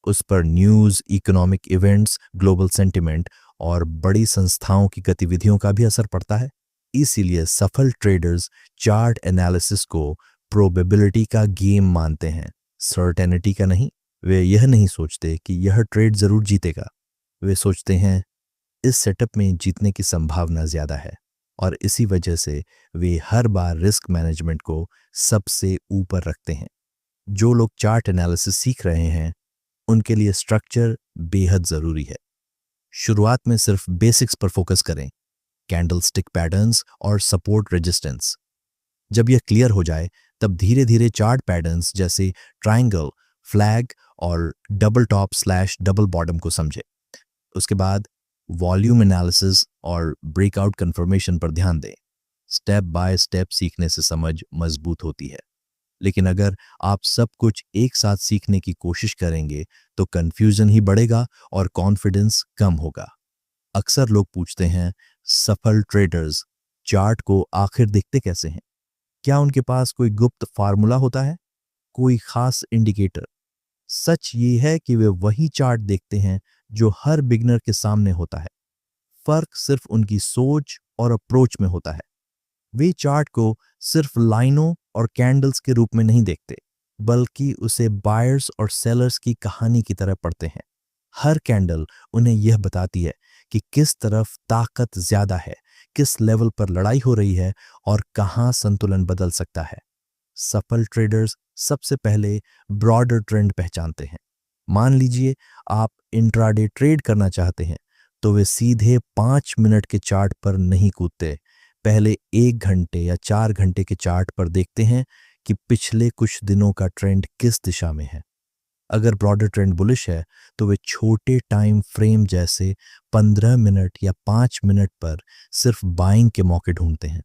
उस पर news, economic events, global sentiment और बड़ी संस्थाओं की गतिविधियों का भी असर पड़ता है। इसीलिए सफल ट्रेडर्स चार्ट एनालिसिस को प्रोबेबिलिटी का गेम मानते हैं, सर्टेनिटी का नहीं। वे यह नहीं सोचते कि यह ट्रेड जरूर जीतेगा। वे सोचते हैं इस सेटअप में जीतने की संभावना ज्यादा है, और इसी वजह से वे हर बार रिस्क मैनेजमेंट को सबसे ऊपर रखते हैं। जो लोग चार्ट एनालिसिस सीख रहे हैं, उनके लिए स्ट्रक्चर बेहद जरूरी है। शुरुआत में सिर्फ बेसिक्स पर फोकस करें, कैंडल स्टिक पैटर्न्स और सपोर्ट रेजिस्टेंस। जब यह क्लियर हो जाए, तब धीरे धीरे चार्ट पैटर्न्स जैसे ट्रायंगल, फ्लैग और double top slash double bottom को समझे। उसके बाद वॉल्यूम एनालिसिस और ब्रेकआउट कंफर्मेशन पर ध्यान दें। स्टेप बाय स्टेप सीखने से समझ मजबूत होती है। लेकिन अगर आप सब कुछ एक साथ सीखने की कोशिश करेंगे तो कंफ्यूजन ही बढ़ेगा और कॉन्फिडेंस कम होगा। अक्सर लोग पूछते हैं, सफल ट्रेडर्स चार्ट को आखिर देखते कैसे हैं? क्या उनके पास कोई गुप्त फार्मूला होता है, कोई खास इंडिकेटर? सच ये है कि वे वही चार्ट देखते हैं जो हर बिगनर के सामने होता है। फर्क सिर्फ उनकी सोच और अप्रोच में होता है। वे चार्ट को सिर्फ लाइनों और कैंडल्स के रूप में नहीं देखते, बल्कि उसे बायर्स और सेलर्स की कहानी की तरह पढ़ते हैं। हर कैंडल उन्हें यह बताती है कि किस तरफ ताकत ज्यादा है, किस लेवल पर लड़ाई हो रही है और कहां संतुलन बदल सकता है। सफल ट्रेडर्स सबसे पहले ब्रॉडर ट्रेंड पहचानते हैं। मान लीजिए आप इंट्राडे ट्रेड करना चाहते हैं, तो वे सीधे 5 मिनट के चार्ट पर नहीं कूदते। पहले 1 घंटे या 4 घंटे के चार्ट पर देखते हैं कि पिछले कुछ दिनों का ट्रेंड किस दिशा में है। अगर ब्रॉडर ट्रेंड बुलिश है तो वे छोटे टाइम फ्रेम जैसे 15 मिनट या 5 मिनट पर सिर्फ बाइंग के मौके ढूंढते हैं।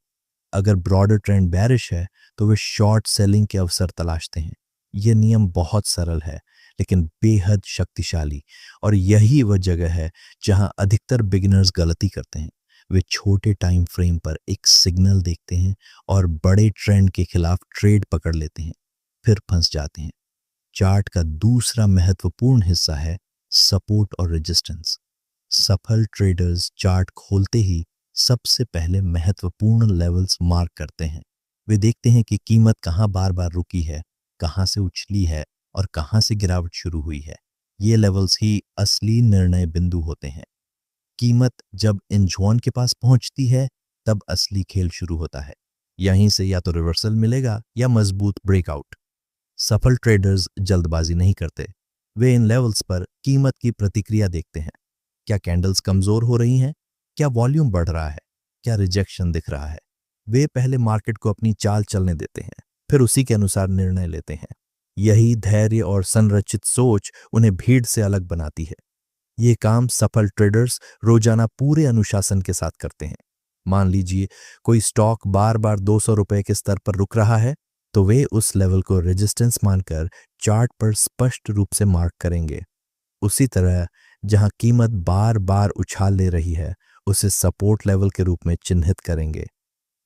अगर ब्रॉडर ट्रेंड बेरिश है तो वे शॉर्ट सेलिंग के अवसर तलाशते हैं। यह नियम बहुत सरल है लेकिन बेहद शक्तिशाली, और यही वह जगह है जहां अधिकतर बिगिनर्स गलती करते हैं। वे छोटे टाइम फ्रेम पर एक सिग्नल देखते हैं और बड़े ट्रेंड के खिलाफ ट्रेड पकड़ लेते हैं, फिर फंस जाते हैं। चार्ट का दूसरा महत्वपूर्ण हिस्सा है सपोर्ट और रेजिस्टेंस। सफल ट्रेडर्स चार्ट खोलते ही सबसे पहले महत्वपूर्ण लेवल्स मार्क करते हैं। वे देखते हैं कि कीमत कहां बार बार रुकी है, कहां से उछली है और कहां से गिरावट शुरू हुई है। ये लेवल्स ही असली निर्णय बिंदु होते हैं। कीमत जब इन जोन के पास पहुंचती है तब असली खेल शुरू होता है। यहीं से या तो रिवर्सल मिलेगा या मजबूत ब्रेकआउट। सफल ट्रेडर्स जल्दबाजी नहीं करते। वे इन लेवल्स पर कीमत की प्रतिक्रिया देखते हैं। क्या कैंडल्स कमजोर हो रही हैं? क्या वॉल्यूम बढ़ रहा है? क्या रिजेक्शन दिख रहा है? वे पहले मार्केट को अपनी चाल चलने देते हैं, फिर उसी के अनुसार निर्णय लेते हैं। यही धैर्य और संरचित सोच उन्हें भीड़ से अलग बनाती है। ये काम सफल ट्रेडर्स रोजाना पूरे अनुशासन के साथ करते हैं। मान लीजिए कोई स्टॉक बार बार 200 रुपए के स्तर पर रुक रहा है, तो वे उस लेवल को रेजिस्टेंस मानकर चार्ट पर स्पष्ट रूप से मार्क करेंगे। उसी तरह जहां कीमत बार बार उछाल ले रही है, उसे सपोर्ट लेवल के रूप में चिन्हित करेंगे।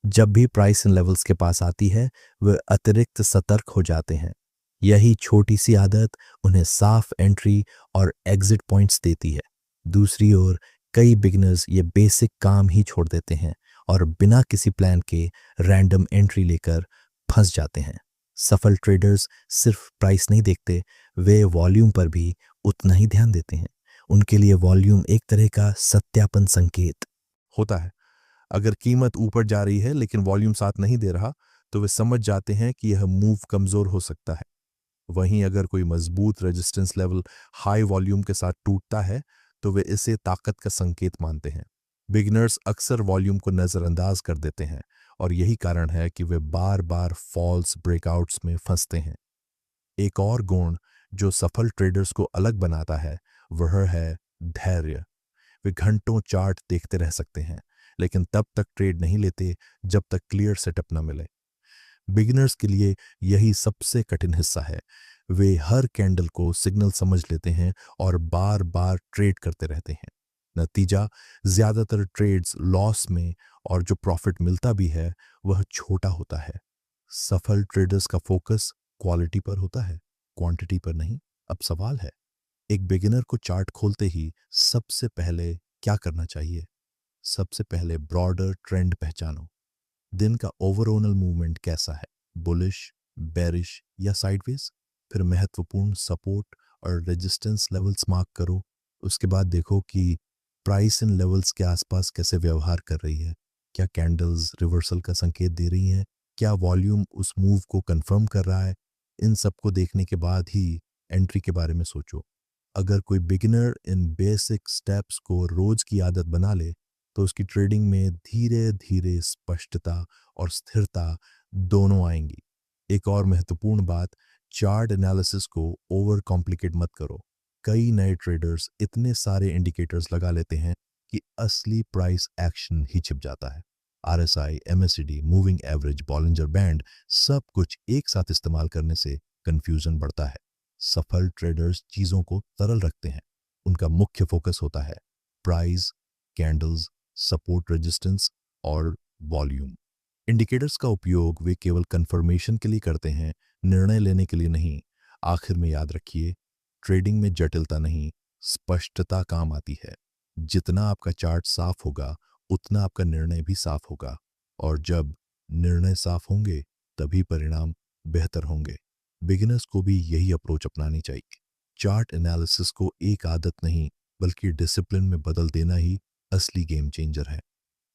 जब भी प्राइस इन लेवल्स के पास आती है, वे अतिरिक्त सतर्क हो जाते हैं। यही छोटी सी आदत उन्हें साफ एंट्री और एग्जिट पॉइंट्स देती है। दूसरी ओर कई बिगिनर्स ये बेसिक काम ही छोड़ देते हैं और बिना किसी प्लान के रैंडम एंट्री लेकर फंस जाते हैं। सफल ट्रेडर्स सिर्फ प्राइस नहीं देखते, वे वॉल्यूम पर भी उतना ही ध्यान देते हैं। उनके लिए वॉल्यूम एक तरह का सत्यापन संकेत होता है। अगर कीमत ऊपर जा रही है लेकिन वॉल्यूम साथ नहीं दे रहा, तो वे समझ जाते हैं कि यह मूव कमजोर हो सकता है। वहीं अगर कोई मजबूत रेजिस्टेंस लेवल हाई वॉल्यूम के साथ टूटता है, तो वे इसे ताकत का संकेत मानते हैं। बिगिनर्स अक्सर वॉल्यूम को नजरअंदाज कर देते हैं और यही कारण है कि वे बार बार फॉल्स ब्रेकआउट्स में फंसते हैं। एक और गुण जो सफल ट्रेडर्स को अलग बनाता है वह है धैर्य। वे घंटों चार्ट देखते रह सकते हैं लेकिन तब तक ट्रेड नहीं लेते जब तक क्लियर सेटअप न मिले। बिगिनर्स के लिए यही सबसे कठिन हिस्सा है। वे हर कैंडल को सिग्नल समझ लेते हैं और बार बार ट्रेड करते रहते हैं। नतीजा, ज्यादातर ट्रेड्स लॉस में और जो प्रॉफिट मिलता भी है वह छोटा होता है। सफल ट्रेडर्स का फोकस क्वालिटी पर होता है, क्वांटिटी पर नहीं। अब सवाल है, एक बिगिनर को चार्ट खोलते ही सबसे पहले क्या करना चाहिए? सबसे पहले ब्रॉडर ट्रेंड पहचानो। दिन का ओवरऑल मूवमेंट कैसा है, बुलिश, बेरिश या साइडवेज? फिर महत्वपूर्ण सपोर्ट और रेजिस्टेंस लेवल्स मार्क करो। उसके बाद देखो कि प्राइस इन लेवल्स के आसपास कैसे व्यवहार कर रही है। क्या कैंडल्स रिवर्सल का संकेत दे रही हैं? क्या वॉल्यूम उस मूव को कंफर्म कर रहा है? इन सबको देखने के बाद ही एंट्री के बारे में सोचो। अगर कोई बिगिनर इन बेसिक स्टेप्स को रोज की आदत बना ले, तो उसकी ट्रेडिंग में धीरे धीरे स्पष्टता और स्थिरता दोनों आएंगी। एक और महत्वपूर्ण बात, चार्ट एनालिसिस को ओवर कॉम्प्लिकेट मत करो। कई नए ट्रेडर्स इतने सारे इंडिकेटर्स लगा लेते हैं कि असली प्राइस एक्शन ही छिप जाता है। RSI, MSCD, moving average, Bollinger band, सब कुछ एक साथ इस्तेमाल करने से कंफ्यूजन बढ़ता है। सफल ट्रेडर्स चीजों को सरल रखते हैं। उनका मुख्य फोकस होता है प्राइस, कैंडल्स, सपोर्ट, रेजिस्टेंस और वॉल्यूम। इंडिकेटर्स का उपयोग वे केवल कंफर्मेशन के लिए करते हैं, निर्णय लेने के लिए नहीं। आखिर में याद रखिए, ट्रेडिंग में जटिलता नहीं, स्पष्टता काम आती है। जितना आपका चार्ट साफ होगा उतना आपका निर्णय भी साफ होगा, और जब निर्णय साफ होंगे तभी परिणाम बेहतर होंगे। बिगिनर्स को भी यही अप्रोच अपनानी चाहिए। चार्ट एनालिसिस को एक आदत नहीं बल्कि डिसिप्लिन में बदल देना ही असली गेम चेंजर है।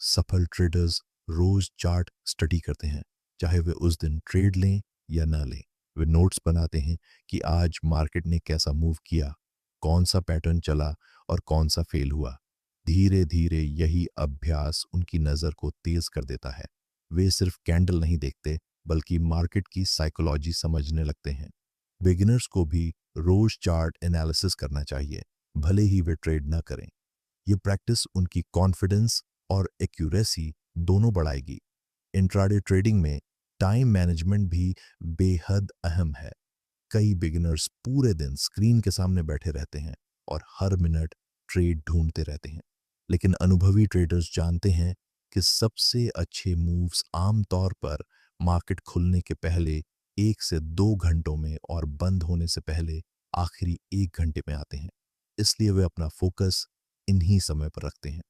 सफल ट्रेडर्स रोज चार्ट स्टडी करते हैं, चाहे वे उस दिन ट्रेड लें या ना लें। वे नोट्स बनाते हैं कि आज मार्केट ने कैसा मूव किया, कौन सा पैटर्न चला और कौन सा फेल हुआ। धीरे धीरे यही अभ्यास उनकी नज़र को तेज कर देता है। वे सिर्फ कैंडल नहीं देखते, बल्कि मार्केट की साइकोलॉजी समझने लगते हैं। बिगिनर्स को भी रोज चार्ट एनालिसिस करना चाहिए, भले ही वे ट्रेड ना करें। ये प्रैक्टिस उनकी कॉन्फिडेंस और एक्यूरेसी दोनों बढ़ाएगी। इंट्राडे ट्रेडिंग में टाइम मैनेजमेंट भी बेहद अहम है। कई बिगिनर्स पूरे दिन स्क्रीन के सामने बैठे रहते हैं और हर मिनट ट्रेड ढूंढते रहते हैं, लेकिन अनुभवी ट्रेडर्स जानते हैं कि सबसे अच्छे मूव्स आमतौर पर मार्केट खुलने के पहले 1 से 2 घंटों में और बंद होने से पहले आखिरी 1 घंटे में आते हैं। इसलिए वे अपना फोकस इन्हीं समय पर रखते हैं।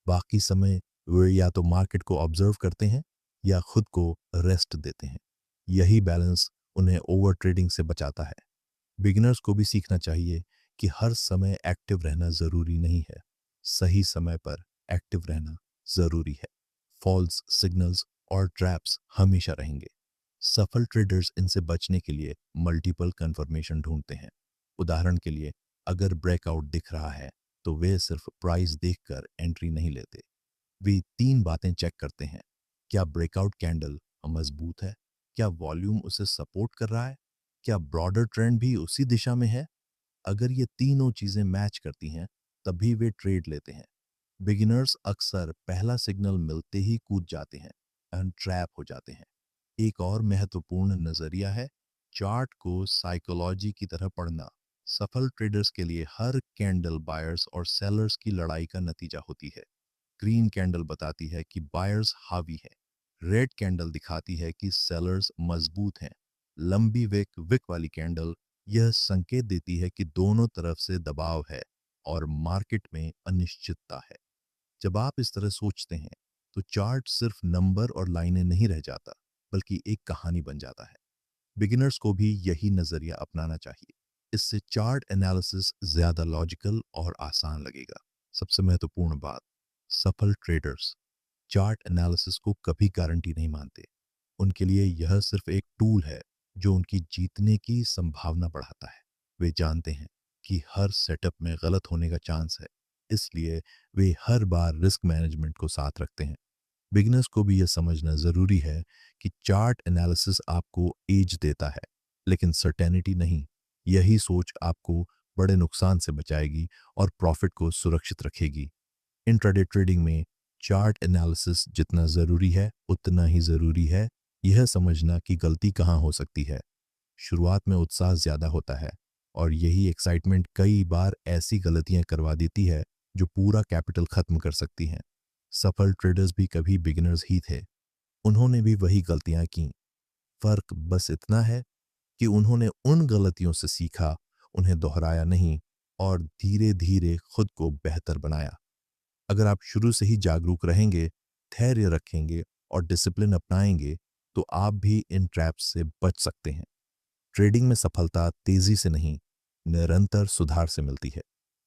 बाकी समय वे या तो मार्केट को ऑब्जर्व करते हैं या खुद को रेस्ट देते हैं। यही बैलेंस उन्हें ओवर ट्रेडिंग से बचाता है। बिगिनर्स को भी सीखना चाहिए कि हर समय एक्टिव रहना जरूरी नहीं है। सही समय पर एक्टिव रहना जरूरी है। फॉल्स सिग्नल्स और ट्रैप्स हमेशा रहेंगे। सफल ट्रेडर्स इनसे बचने के लिए मल्टीपल कंफर्मेशन ढूंढते हैं। उदाहरण के लिए, अगर ब्रेकआउट दिख रहा है तो वे सिर्फ प्राइस देखकर एंट्री नहीं लेते। वे 3 बातें चेक करते हैं। क्या ब्रेकआउट कैंडल मजबूत है? क्या वॉल्यूम उसे सपोर्ट कर रहा है? क्या ब्रॉडर ट्रेंड भी उसी दिशा में है? अगर ये तीनों चीजें मैच करती हैं, तभी वे ट्रेड लेते हैं। बिगिनर्स अक्सर पहला सिग्नल मिलते ही कूद जाते हैं एंड ट्रैप हो जाते हैं। एक और महत्वपूर्ण नजरिया है चार्ट को साइकोलॉजी की तरह पढ़ना। सफल ट्रेडर्स के लिए हर कैंडल बायर्स और सेलर्स की लड़ाई का नतीजा होती है। ग्रीन कैंडल बताती है कि बायर्स हावी है। रेड कैंडल दिखाती है कि सेलर्स मजबूत हैं। लंबी विक विक वाली कैंडल यह संकेत देती है कि दोनों तरफ से दबाव है और मार्केट में अनिश्चितता है। जब आप इस तरह सोचते हैं तो चार्ट सिर्फ नंबर और लाइनें नहीं रह जाता, बल्कि एक कहानी बन जाता है। बिगिनर्स को भी यही नजरिया अपनाना चाहिए। इससे चार्ट एनालिसिस ज्यादा लॉजिकल और आसान लगेगा। सबसे महत्वपूर्ण बात, सफल ट्रेडर्स चार्ट एनालिसिस को कभी गारंटी नहीं मानते। उनके लिए यह सिर्फ एक टूल है जो उनकी जीतने की संभावना बढ़ाता है। वे जानते हैं कि हर सेटअप में गलत होने का चांस है, इसलिए वे हर बार रिस्क मैनेजमेंट को साथ रखते हैं। बिगिनर्स को भी यह समझना जरूरी है कि चार्ट एनालिसिस आपको एज देता है, लेकिन सर्टेनिटी नहीं। यही सोच आपको बड़े नुकसान से बचाएगी और प्रॉफिट को सुरक्षित रखेगी। इंट्राडे ट्रेडिंग में चार्ट एनालिसिस जितना जरूरी है, उतना ही जरूरी है यह समझना कि गलती कहाँ हो सकती है। शुरुआत में उत्साह ज्यादा होता है और यही एक्साइटमेंट कई बार ऐसी गलतियां करवा देती है जो पूरा कैपिटल खत्म कर सकती हैं। सफल ट्रेडर्स भी कभी बिगिनर्स ही थे। उन्होंने भी वही गलतियां की। फर्क बस इतना है कि उन्होंने उन गलतियों से सीखा, उन्हें दोहराया नहीं और धीरे धीरे खुद को बेहतर बनाया। अगर आप शुरू से ही जागरूक रहेंगे, धैर्य रखेंगे और डिसिप्लिन अपनाएंगे, तो आप भी इन ट्रैप्स से बच सकते हैं। ट्रेडिंग में सफलता तेजी से नहीं, निरंतर सुधार से मिलती है।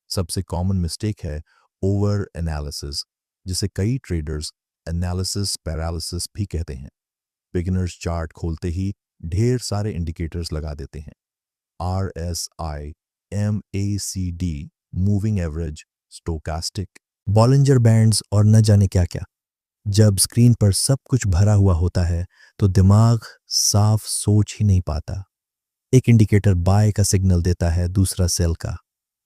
सबसे कॉमन मिस्टेक है ओवर एनालिसिस, जिसे कई ट्रेडर्स एनालिसिस पैरालिसिस भी कहते हैं। बिगिनर्स चार्ट खोलते ही ढेर सारे इंडिकेटर्स लगा देते हैं। RSI, MACD, moving average, stochastic, Bollinger bands और न जाने क्या क्या। जब स्क्रीन पर सब कुछ भरा हुआ होता है तो दिमाग साफ सोच ही नहीं पाता। एक इंडिकेटर बाय का सिग्नल देता है, दूसरा सेल का।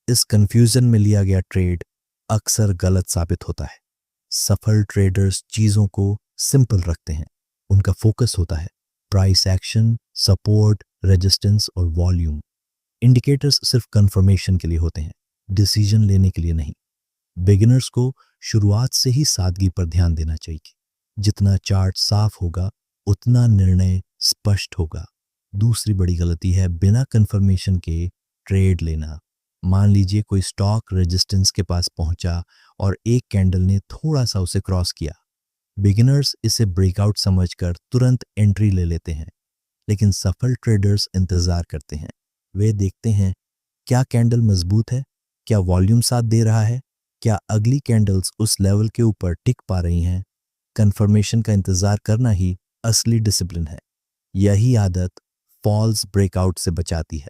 इस कंफ्यूजन में लिया गया ट्रेड अक्सर गलत साबित होता है। सफल ट्रेडर्स चीजों को सिंपल रखते हैं। उनका फोकस होता है प्राइस एक्शन, सपोर्ट, रेजिस्टेंस और वॉल्यूम। इंडिकेटर्स सिर्फ कंफर्मेशन के लिए होते हैं, डिसीजन लेने के लिए नहीं। बिगिनर्स को शुरुआत से ही सादगी पर ध्यान देना चाहिए। जितना चार्ट साफ होगा, उतना निर्णय स्पष्ट होगा। दूसरी बड़ी गलती है बिना कंफर्मेशन के ट्रेड लेना। मान लीजिए कोई स्टॉक रेजिस्टेंस के पास पहुंचा और एक कैंडल ने थोड़ा सा उसे क्रॉस किया। बिगिनर्स इसे ब्रेकआउट समझकर तुरंत एंट्री ले लेते हैं, लेकिन सफल ट्रेडर्स इंतजार करते हैं। वे देखते हैं क्या कैंडल मजबूत है, क्या वॉल्यूम साथ दे रहा है, क्या अगली कैंडल्स उस लेवल के ऊपर टिक पा रही हैं। कंफर्मेशन का इंतजार करना ही असली डिसिप्लिन है। यही आदत फॉल्स ब्रेकआउट से बचाती है।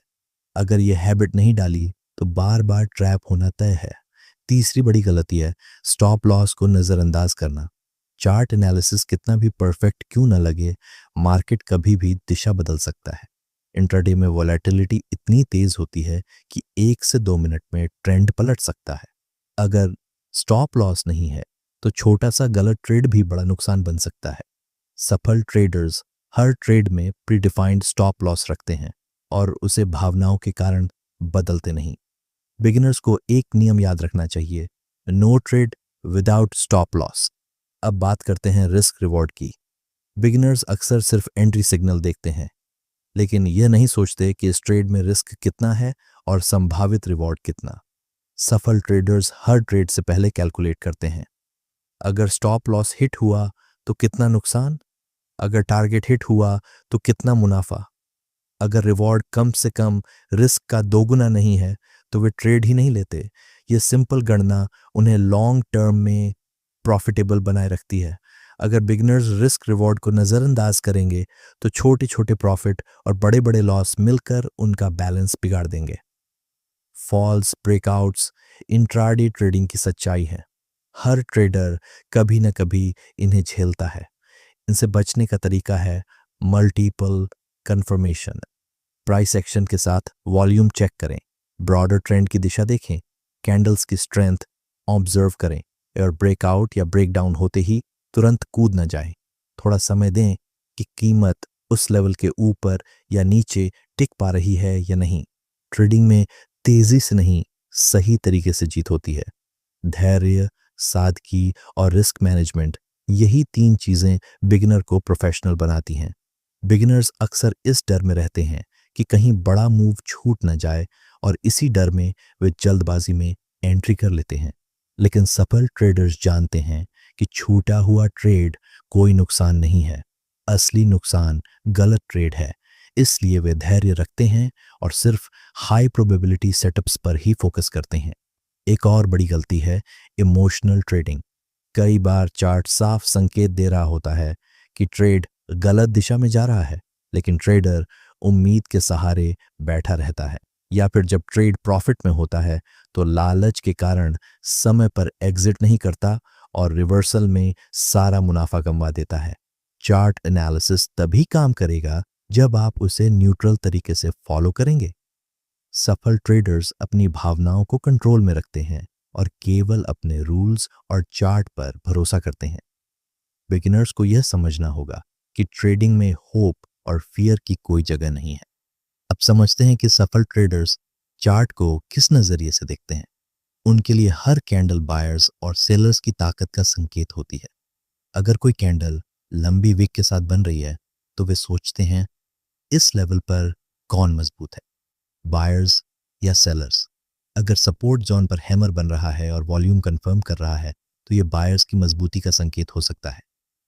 अगर ये हैबिट नहीं डाली तो बार बार ट्रैप होना तय है। तीसरी बड़ी गलती है स्टॉप लॉस को नज़रअंदाज करना। चार्ट एनालिसिस कितना भी परफेक्ट क्यों न लगे, मार्केट कभी भी दिशा बदल सकता है। इंट्राडे में वोलेटिलिटी इतनी तेज होती है कि 1 से 2 मिनट में ट्रेंड पलट सकता है। अगर स्टॉप लॉस नहीं है तो छोटा सा गलत ट्रेड भी बड़ा नुकसान बन सकता है। सफल ट्रेडर्स हर ट्रेड में प्रीडिफाइंड स्टॉप लॉस रखते हैं और उसे भावनाओं के कारण बदलते नहीं। बिगिनर्स को एक नियम याद रखना चाहिए, no trade without stop loss. अब बात करते हैं रिस्क रिवॉर्ड की। बिगिनर्स अक्सर सिर्फ एंट्री सिग्नल देखते हैं, लेकिन यह नहीं सोचते कि इस ट्रेड में रिस्क कितना है और संभावित रिवॉर्ड कितना। सफल ट्रेडर्स हर ट्रेड से पहले कैलकुलेट करते हैं। अगर स्टॉप लॉस हिट हुआ तो कितना नुकसान, अगर टारगेट हिट हुआ तो कितना मुनाफा। अगर रिवॉर्ड कम से कम रिस्क का दोगुना नहीं है तो वे ट्रेड ही नहीं लेते। ये सिंपल गणना उन्हें लॉन्ग टर्म में प्रॉफिटेबल बनाए रखती है। अगर बिगिनर्स रिस्क रिवॉर्ड को नज़रअंदाज करेंगे तो छोटे छोटे प्रॉफिट और बड़े बड़े लॉस मिलकर उनका बैलेंस बिगाड़ देंगे। फॉल्स ब्रेकआउट्स इंट्राडे ट्रेडिंग की सच्चाई है। हर ट्रेडर कभी न कभी इन्हें झेलता है। इनसे बचने का तरीका है मल्टीपल कंफर्मेशन। प्राइस एक्शन के साथ वॉल्यूम चेक करें, ब्रॉडर ट्रेंड की दिशा देखें, कैंडल्स की स्ट्रेंथ ऑब्जर्व करें और ब्रेकआउट या ब्रेकडाउन होते ही तुरंत कूद न जाएं। थोड़ा समय दें कि कीमत उस लेवल के ऊपर या नीचे टिक पा रही है या नहीं। ट्रेडिंग में तेजी से नहीं, सही तरीके से जीत होती है। धैर्य, सादगी और रिस्क मैनेजमेंट, यही 3 चीजें बिगिनर को प्रोफेशनल बनाती हैं। बिगिनर्स अक्सर इस डर में रहते हैं कि कहीं बड़ा मूव छूट न जाए और इसी डर में वे जल्दबाजी में एंट्री कर लेते हैं। लेकिन सफल ट्रेडर्स जानते हैं कि छूटा हुआ ट्रेड कोई नुकसान नहीं है, असली नुकसान गलत ट्रेड है। इसलिए वे धैर्य रखते हैं और सिर्फ हाई प्रोबेबिलिटी सेटअप्स पर ही फोकस करते हैं। एक और बड़ी गलती है इमोशनल ट्रेडिंग। कई बार चार्ट साफ संकेत दे रहा होता है कि ट्रेड गलत दिशा में जा रहा है, लेकिन ट्रेडर उम्मीद के सहारे बैठा रहता है। या फिर जब ट्रेड प्रॉफिट में होता है तो लालच के कारण समय पर एग्जिट नहीं करता और रिवर्सल में सारा मुनाफा कमवा देता है। चार्ट एनालिसिस तभी काम करेगा जब आप उसे न्यूट्रल तरीके से फॉलो करेंगे। सफल ट्रेडर्स अपनी भावनाओं को कंट्रोल में रखते हैं और केवल अपने रूल्स और चार्ट पर भरोसा करते हैं। बिगिनर्स को यह समझना होगा कि ट्रेडिंग में होप और फियर की कोई जगह नहीं है। अब समझते हैं कि सफल ट्रेडर्स चार्ट को किस नजरिए से देखते हैं। उनके लिए हर कैंडल बायर्स और सेलर्स की ताकत का संकेत होती है। अगर कोई कैंडल लंबी विक के साथ बन रही है तो वे सोचते हैं इस लेवल पर कौन मजबूत है, बायर्स या सेलर्स। अगर सपोर्ट जोन पर हैमर बन रहा है और वॉल्यूम कंफर्म कर रहा है तो ये बायर्स की मजबूती का संकेत हो सकता है।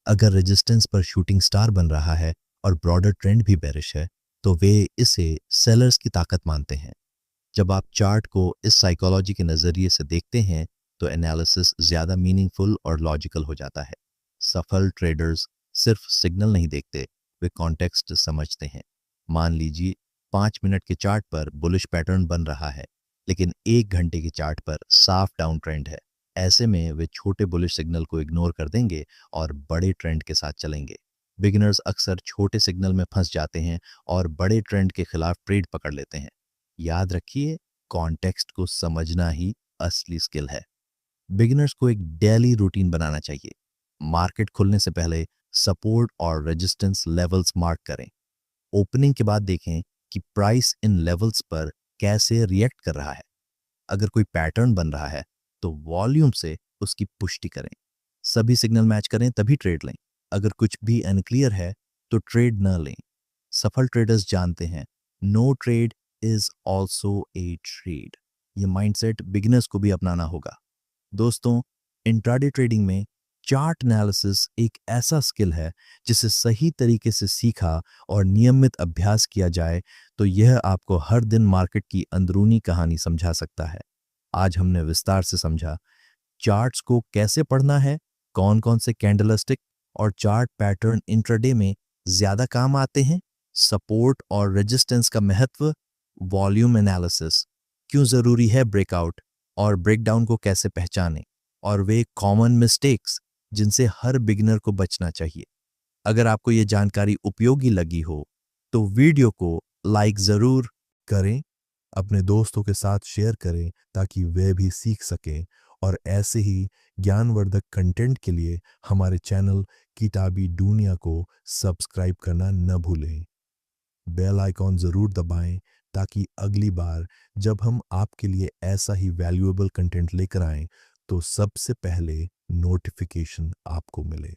अगर रेजिस्टेंस पर शूटिंग स्टार बन रहा है और ब्रॉडर ट्रेंड भी बेरिश है तो वे इसे सेलर्स की ताकत मानते हैं। जब आप चार्ट को इस साइकोलॉजी के नज़रिए से देखते हैं तो एनालिसिस ज़्यादा मीनिंगफुल और लॉजिकल हो जाता है। सफल ट्रेडर्स सिर्फ सिग्नल नहीं देखते, वे कॉन्टेक्स्ट समझते हैं। मान लीजिए 5 मिनट के चार्ट पर बुलिश पैटर्न बन रहा है, लेकिन 1 घंटे के चार्ट पर साफ डाउन ट्रेंड है। ऐसे में वे छोटे बुलिश सिग्नल को इग्नोर कर देंगे और बड़े ट्रेंड के साथ चलेंगे। बिगिनर्स अक्सर छोटे सिग्नल में फंस जाते हैं और बड़े ट्रेंड के खिलाफ ट्रेड पकड़ लेते हैं। याद रखिए, कॉन्टेक्स्ट को समझना ही असली स्किल है। बिगिनर्स को एक डेली रूटीन बनाना चाहिए। मार्केट खुलने से पहले सपोर्ट और रेजिस्टेंस लेवल्स मार्क करें। ओपनिंग के बाद देखें कि प्राइस इन लेवल्स पर कैसे रिएक्ट कर रहा है। अगर कोई पैटर्न बन रहा है तो वॉल्यूम से उसकी पुष्टि करें। सभी सिग्नल मैच करें तभी ट्रेड लें। अगर कुछ भी अनक्लियर है तो ट्रेड न लें। सफल ट्रेडर्स जानते हैं no trade is also a trade. ये माइंडसेट बिगिनर्स को भी अपनाना होगा। दोस्तों, इंट्राडे ट्रेडिंग में चार्ट एनालिसिस एक ऐसा स्किल है जिसे सही तरीके से सीखा और नियमित अभ्यास किया जाए तो यह आपको हर दिन मार्केट की अंदरूनी कहानी समझा सकता है। आज हमने विस्तार से समझा चार्ट्स को कैसे पढ़ना है कौन कौन से कैंडलस्टिक और चार्ट पैटर्न इंट्राडे में ज्यादा काम आते हैं, सपोर्ट और रेजिस्टेंस का महत्व, वॉल्यूम एनालिसिस, क्यों जरूरी है ब्रेकआउट और ब्रेकडाउन को कैसे पहचानें, और वे कॉमन मिस्टेक्स जिनसे हर बिगिनर को बचना चाहिए। अगर आपको ये जानकारी उपयोगी लगी हो तो वीडियो को लाइक जरूर करें, अपने दोस्तों के साथ शेयर करें ताकि वे भी सीख सकें, और ऐसे ही ज्ञानवर्धक कंटेंट के लिए हमारे चैनल किताबी दुनिया को सब्सक्राइब करना न भूलें। बेल आइकॉन जरूर दबाएं ताकि अगली बार जब हम आपके लिए ऐसा ही वैल्यूएबल कंटेंट लेकर आएं तो सबसे पहले नोटिफिकेशन आपको मिले।